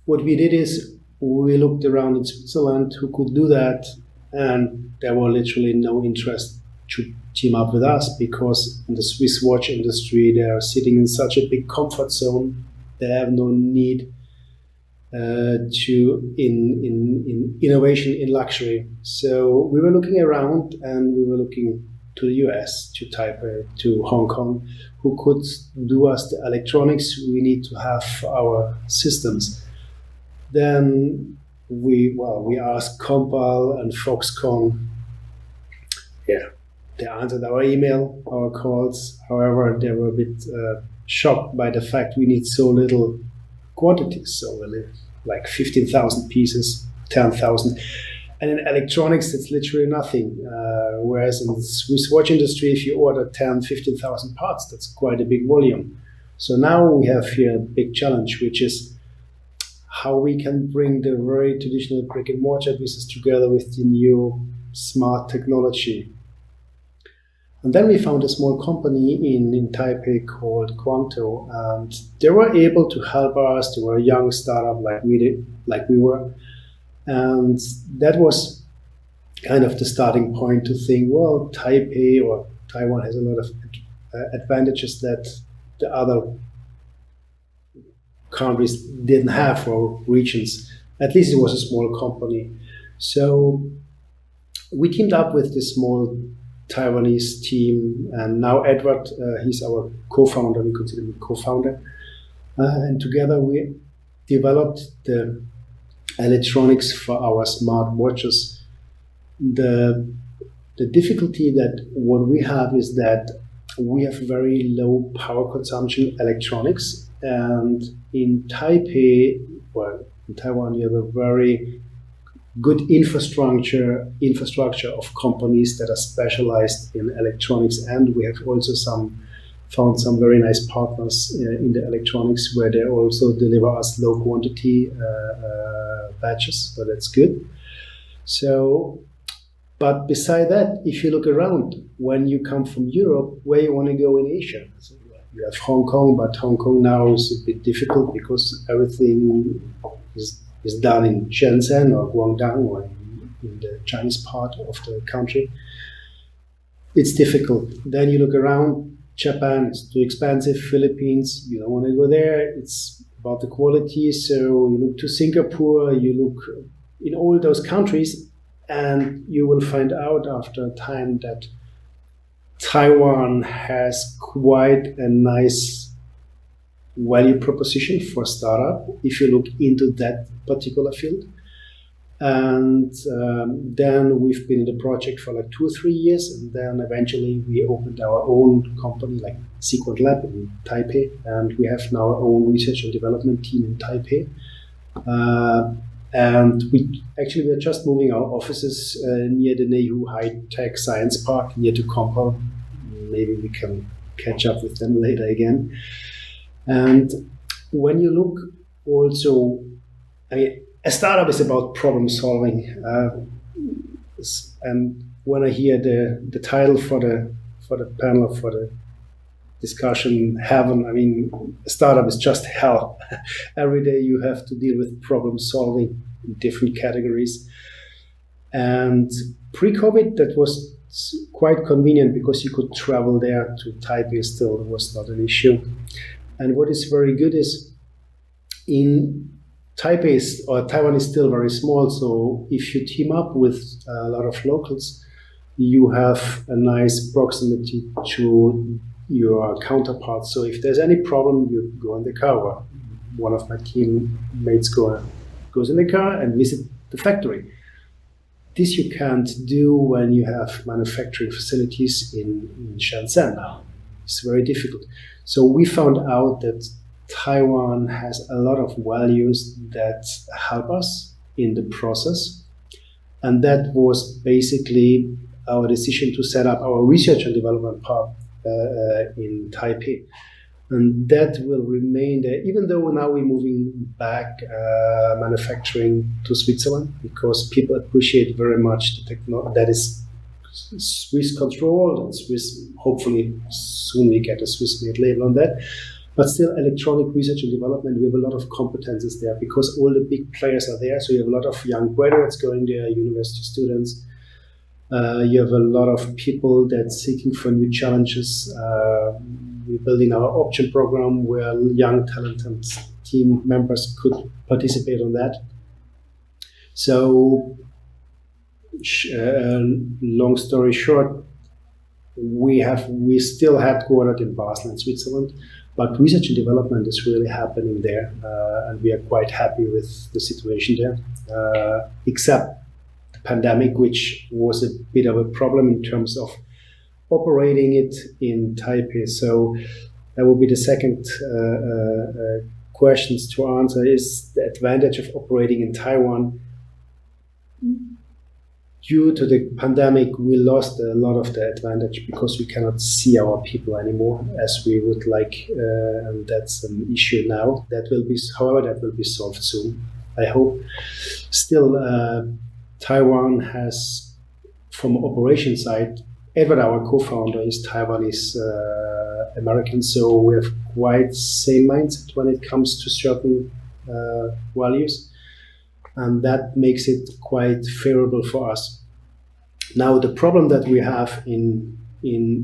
what we did is we looked around in Switzerland who could do that, and there were literally no interest to team up with us, because in the Swiss watch industry, they are sitting in such a big comfort zone. They have no need in innovation in luxury. So we were looking around, and we were looking to the US, to Taipei, to Hong Kong, who could do us the electronics. We need to have our systems. Then we asked Compal and Foxconn. Yeah, they answered our email, our calls. However, they were a bit shocked by the fact we need so little quantities. So like 15,000 pieces, 10,000. And in electronics, it's literally nothing. Whereas in the Swiss watch industry, if you order 10, 15,000 parts, that's quite a big volume. So now we have here a big challenge, which is how we can bring the very traditional brick and mortar business together with the new smart technology. And then we found a small company in Taipei called Quanto, and they were able to help us. They were a young startup like we were. And that was kind of the starting point to think, well, Taipei or Taiwan has a lot of advantages that the other countries didn't have, or regions. At least it was a small company. So we teamed up with this small Taiwanese team, and now Edward, he's our co-founder, we consider him co-founder. And together we developed the electronics for our smart watches. The difficulty that what we have is that we have very low power consumption electronics, and in Taipei, well, in Taiwan, you have a very good infrastructure of companies that are specialized in electronics, and we have also found some very nice partners in the electronics where they also deliver us low quantity batches, so that's good. So, but beside that, if you look around, when you come from Europe, where you want to go in Asia? So you have Hong Kong, but Hong Kong now is a bit difficult because everything is done in Shenzhen or Guangdong or in the Chinese part of the country. It's difficult. Then you look around, Japan, it's too expensive. Philippines, you don't want to go there. It's about the quality. So you look to Singapore, you look in all those countries, and you will find out after a time that Taiwan has quite a nice value proposition for startup if you look into that particular field. And then we've been in the project for like 2 or 3 years, and then eventually we opened our own company, like Sequent Lab in Taipei, and we have now our own research and development team in Taipei. And we're just moving our offices near the Neihu High Tech Science Park, near to Compal. Maybe we can catch up with them later again. And when you look also, I mean, a startup is about problem solving. And when I hear the title for the panel, for the discussion, heaven, I mean, a startup is just hell. Every day you have to deal with problem solving in different categories. And pre-COVID, that was quite convenient because you could travel there to Taipei still, was not an issue. And what is very good is in Taiwan is still very small, so if you team up with a lot of locals, you have a nice proximity to your counterparts. So if there's any problem, you go in the car, or one of my teammates goes in the car and visit the factory. This you can't do when you have manufacturing facilities in Shenzhen now. It's very difficult. So we found out that Taiwan has a lot of values that help us in the process. And that was basically our decision to set up our research and development part in Taipei. And that will remain there, even though now we're moving back manufacturing to Switzerland, because people appreciate very much the technology that is Swiss controlled, and Swiss, hopefully soon we get a Swiss-made label on that. But still, electronic research and development, we have a lot of competences there because all the big players are there. So you have a lot of young graduates going there, university students. You have a lot of people that's seeking for new challenges. We're building our option program where young, talented team members could participate on that. So, long story short, we still headquartered in Basel in Switzerland, but research and development is really happening there, and we are quite happy with the situation there, except the pandemic, which was a bit of a problem in terms of operating it in Taipei. So that will be the second questions to answer is the advantage of operating in Taiwan. Due to the pandemic, we lost a lot of the advantage because we cannot see our people anymore as we would like, and that's an issue now. However, that will be solved soon, I hope. Still, Taiwan has, from operation side, Edward, our co-founder, is Taiwanese American, so we have quite same mindset when it comes to certain values, and that makes it quite favorable for us. Now, the problem that we have in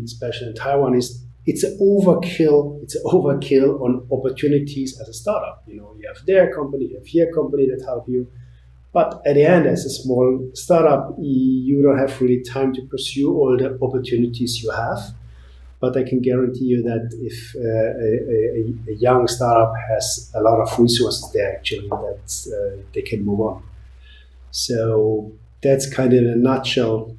especially in Taiwan is it's an overkill. It's an overkill on opportunities as a startup. You have their company, you have your company that help you, but at the end, as a small startup, you don't have really time to pursue all the opportunities you have. But I can guarantee you that if a young startup has a lot of resources there, actually, that they can move on. So that's kind of in a nutshell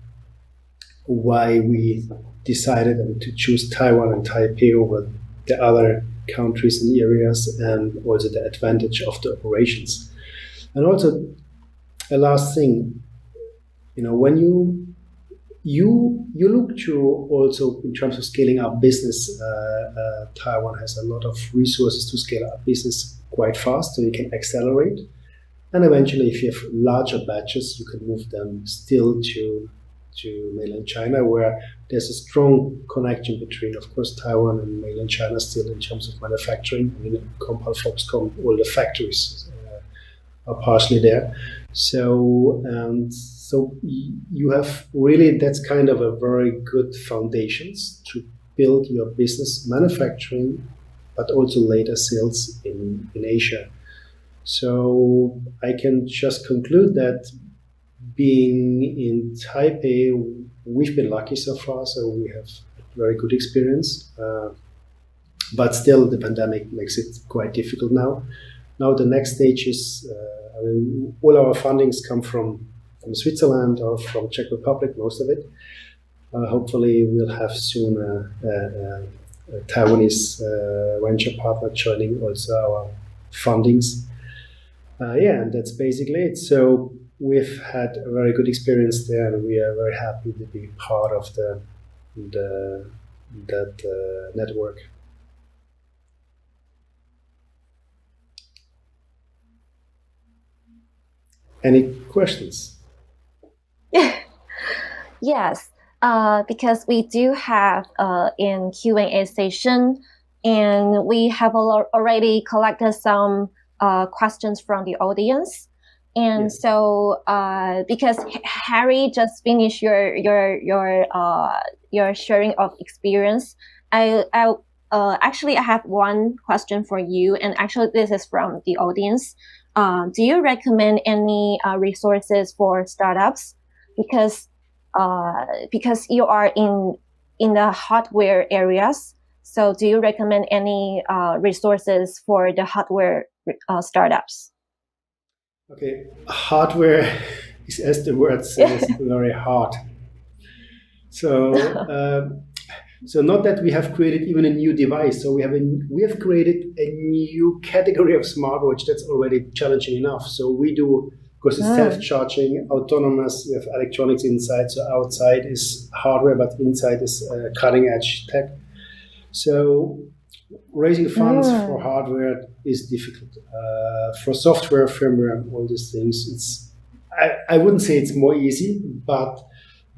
why we decided to choose Taiwan and Taipei over the other countries and areas, and also the advantage of the operations. And also, a last thing, when you look to also in terms of scaling up business, Taiwan has a lot of resources to scale up business quite fast, so you can accelerate. And eventually, if you have larger batches, you can move them still to mainland China, where there's a strong connection between, of course, Taiwan and mainland China still in terms of manufacturing. Compal, Foxconn, all the factories are partially there. So you have really, that's kind of a very good foundations to build your business manufacturing, but also later sales in Asia. So I can just conclude that being in Taipei, we've been lucky so far, so we have very good experience. But still, the pandemic makes it quite difficult now. Now the next stage is, all our fundings come from Switzerland or from Czech Republic, most of it. Hopefully, we'll have soon a Taiwanese venture partner joining also our fundings. And that's basically it. So we've had a very good experience there, and we are very happy to be part of that network. Any questions? Yes, because we do have in Q&A session, and we have already collected some questions from the audience. And so, because Harry just finished your sharing of experience, I actually I have one question for you, and actually this is from the audience. Do you recommend any resources for startups? Because you are in the hardware areas, so do you recommend any resources for the hardware startups? Okay, hardware is, as the word says, very hard. So, so not that we have created even a new device. So we have created a new category of smartwatch that's already challenging enough. So we do, of course, it's self-charging, autonomous. We have electronics inside. So outside is hardware, but inside is cutting-edge tech. So raising funds for hardware is difficult. For software, firmware, all these things, I wouldn't say it's more easy, but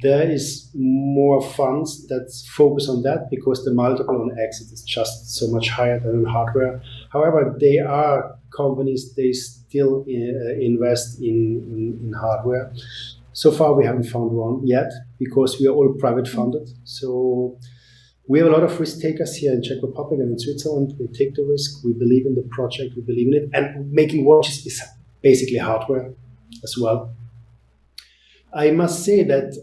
there is more funds that focus on that because the multiple on exit is just so much higher than in hardware. However, they are companies, they still invest in hardware. So far, we haven't found one yet because we are all private funded. So we have a lot of risk takers here in Czech Republic and in Switzerland. We take the risk. We believe in the project. We believe in it. And making watches is basically hardware as well. I must say that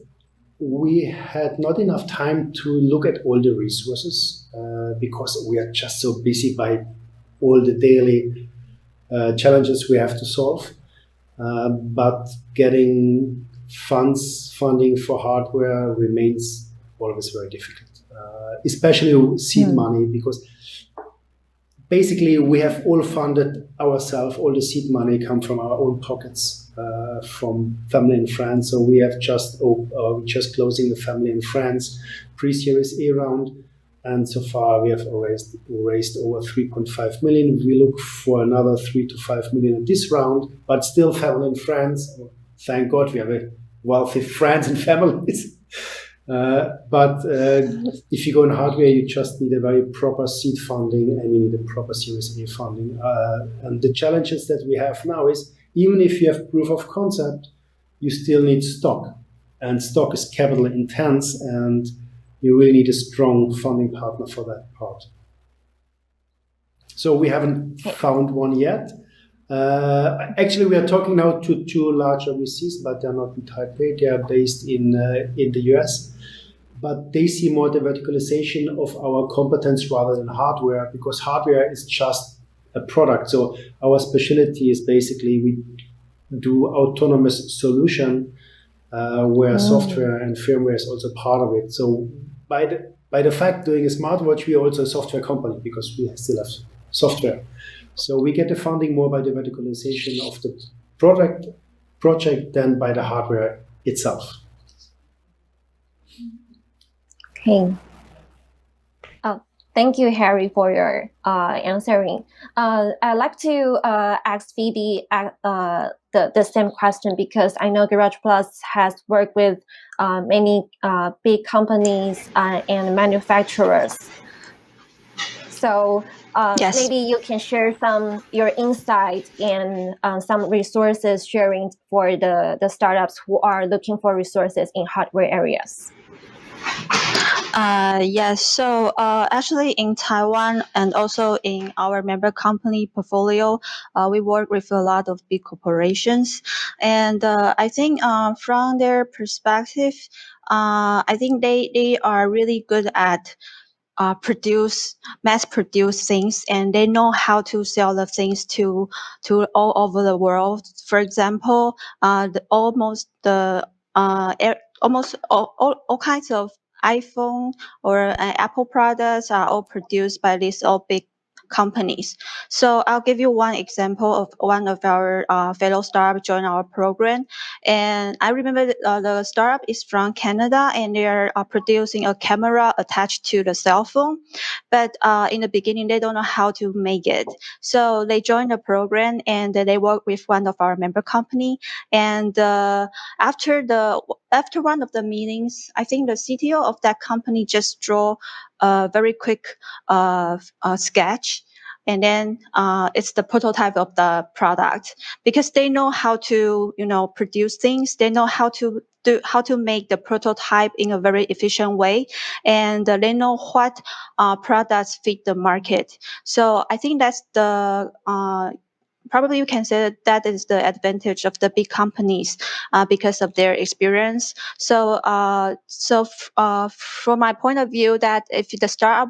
we had not enough time to look at all the resources because we are just so busy by all the daily challenges we have to solve. But getting funding for hardware remains always very difficult. Especially seed money, because basically, we have all funded ourselves. All the seed money come from our own pockets, from family and friends. So we have just closing the family and friends pre-Series A round, and so far we have raised over 3.5 million. We look for another 3 to 5 million in this round, but still family and friends. Thank God we have a wealthy friends and families. But if you go in hardware, you just need a very proper seed funding and you need a proper Series A funding. And the challenges that we have now is, even if you have proof of concept, you still need stock. And stock is capital intense, and you really need a strong funding partner for that part. So we haven't found one yet. Actually, we are talking now to two larger VCs, but they're not in Taipei. They are based in the US. But they see more the verticalization of our competence rather than hardware, because hardware is just a product. So our specialty is basically we do autonomous solution, where software and firmware is also part of it. So by the fact doing a smartwatch, we are also a software company because we still have software. So we get the funding more by the verticalization of the project than by the hardware itself. Okay. Oh, thank you, Harry, for your answering. I'd like to ask Phoebe the same question, because I know Garage Plus has worked with many big companies and manufacturers. So Yes. maybe you can share your insights and some resources sharing for the startups who are looking for resources in hardware areas. Yes. So actually, in Taiwan and also in our member company portfolio, we work with a lot of big corporations, and I think from their perspective, I think they are really good at mass produce things, and they know how to sell the things to all over the world. For example, almost all kinds of iPhone or Apple products are all produced by these all big companies. So I'll give you one example of one of our fellow startup join our program. And I remember the startup is from Canada, and they are producing a camera attached to the cell phone. But in the beginning, they don't know how to make it. So they joined the program, and they work with one of our member company. And after one of the meetings, I think the CTO of that company just draw a very quick sketch, and then it's the prototype of the product, because they know how to produce things. They know how to make the prototype in a very efficient way, and they know what products fit the market. So I think that's the probably you can say that is the advantage of the big companies because of their experience. So, from my point of view, that if the startup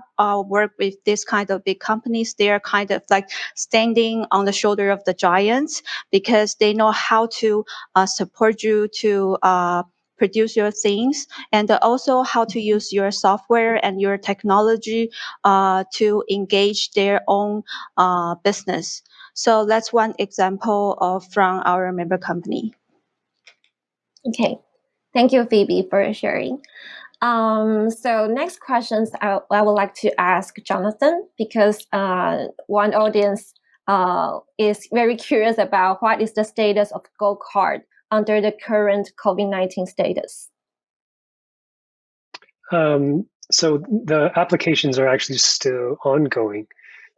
work with this kind of big companies, they are kind of like standing on the shoulder of the giants, because they know how to support you to produce your things, and also how to use your software and your technology to engage their own business. So that's one example from our member company. Okay, thank you, Phoebe, for sharing. So next questions I would like to ask Jonathan, because one audience is very curious about what is the status of Gold Card under the current COVID-19 status. So the applications are actually still ongoing.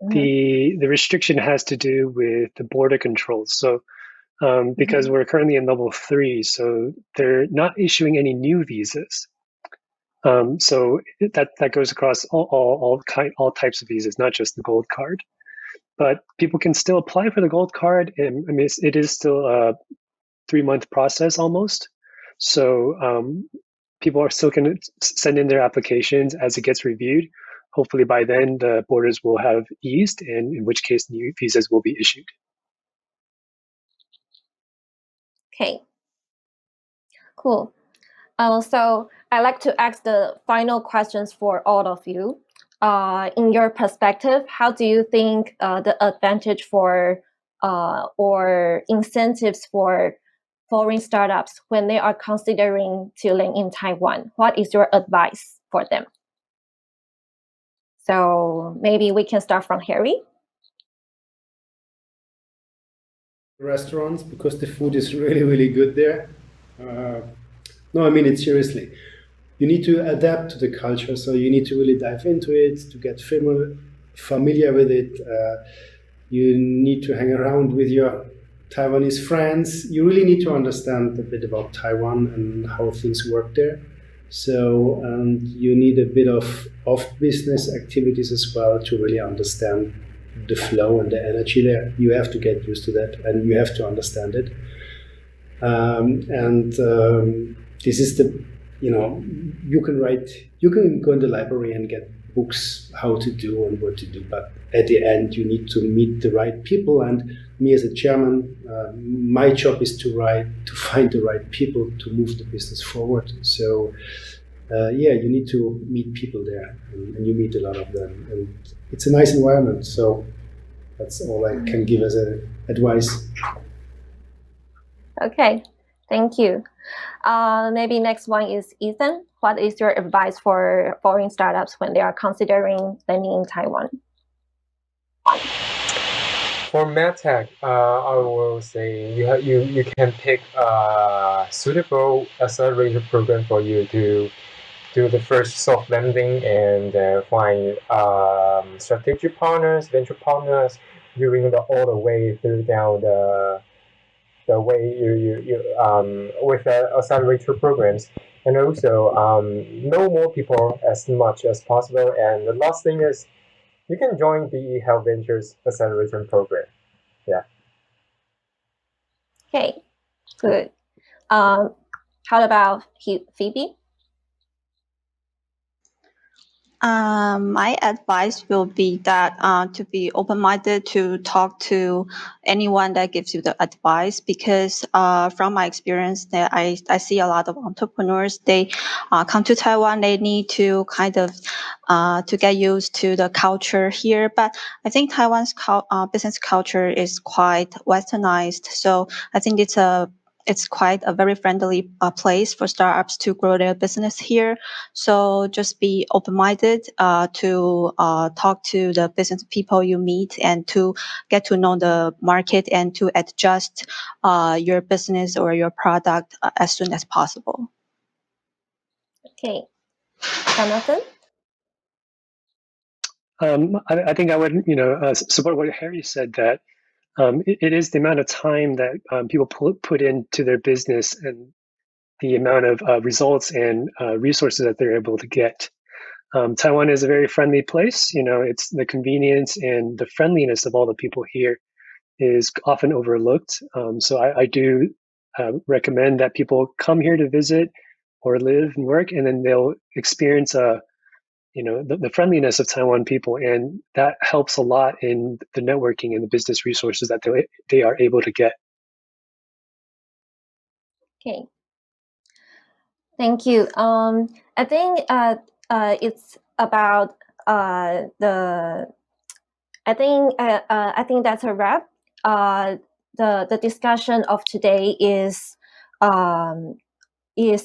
The restriction has to do with the border controls. So because we're currently in level 3, so they're not issuing any new visas. So that goes across all types of visas, not just the Gold Card. But people can still apply for the Gold Card. And I mean, it is still a 3-month process almost. So people are still going to send in their applications as it gets reviewed. Hopefully by then the borders will have eased, and in which case new visas will be issued. Okay, cool. So I'd like to ask the final questions for all of you. in your perspective, how do you think the advantage for or incentives for foreign startups when they are considering to land in Taiwan? What is your advice for them? So maybe we can start from Harry. Restaurants, because the food is really, really good there. No, I mean it seriously. You need to adapt to the culture, so you need to really dive into it to get familiar with it. You need to hang around with your Taiwanese friends. You really need to understand a bit about Taiwan and how things work there. So, and you need a bit of business activities as well to really understand the flow and the energy there. You have to get used to that, and you have to understand it. This is the, you can go in the library and get books how to do and what to do, but at the end you need to meet the right people. And me as a chairman, my job is to find the right people to move the business forward. So you need to meet people there, and you meet a lot of them, and it's a nice environment. So that's all I can give as advice. Okay, thank you. Maybe next one is Ethan. What is your advice for foreign startups when they are considering landing in Taiwan? For MedTech, I will say you can pick a suitable accelerator program for you to do the first soft landing and find strategic partners, venture partners during all the way through down the way you with the accelerator programs, and also know more people as much as possible. And the last thing is you can join the Health Ventures Accelerator program. Yeah. Okay, good. How about Phoebe? My advice will be that to be open-minded to talk to anyone that gives you the advice, because from my experience that I see a lot of entrepreneurs, they come to Taiwan, they need to kind of to get used to the culture here. But I think Taiwan's business culture is quite westernized, so I think it's quite a very friendly place for startups to grow their business here. So just be open-minded to talk to the business people you meet and to get to know the market and to adjust your business or your product as soon as possible. Okay, Jonathan? I think I would, support what Harry said, that it is the amount of time that people put into their business and the amount of results and resources that they're able to get. Taiwan is a very friendly place. It's the convenience and the friendliness of all the people here is often overlooked. So I do recommend that people come here to visit or live and work, and then they'll experience the friendliness of Taiwan people, and that helps a lot in the networking and the business resources that they are able to get. Okay. Thank you. I think it's about the. I think that's a wrap. The discussion of today is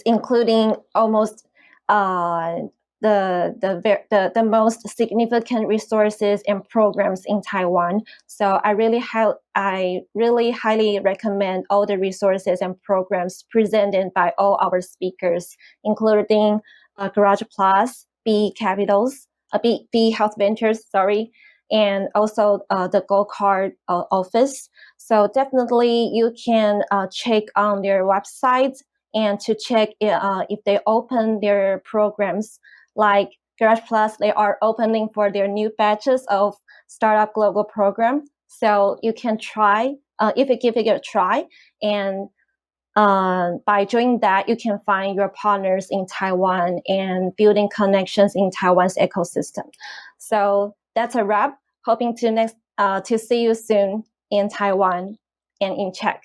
including almost the most significant resources and programs in Taiwan. So I really highly recommend all the resources and programs presented by all our speakers, including Garage Plus, B Capitals, B Health Ventures, and also the Gold Card office. So definitely you can check on their website and to check if they open their programs. Like Garage Plus, they are opening for their new batches of Startup Global program. So you can try, if you give it a try, and by doing that, you can find your partners in Taiwan and building connections in Taiwan's ecosystem. So that's a wrap. Hoping to see you soon in Taiwan and in Czech.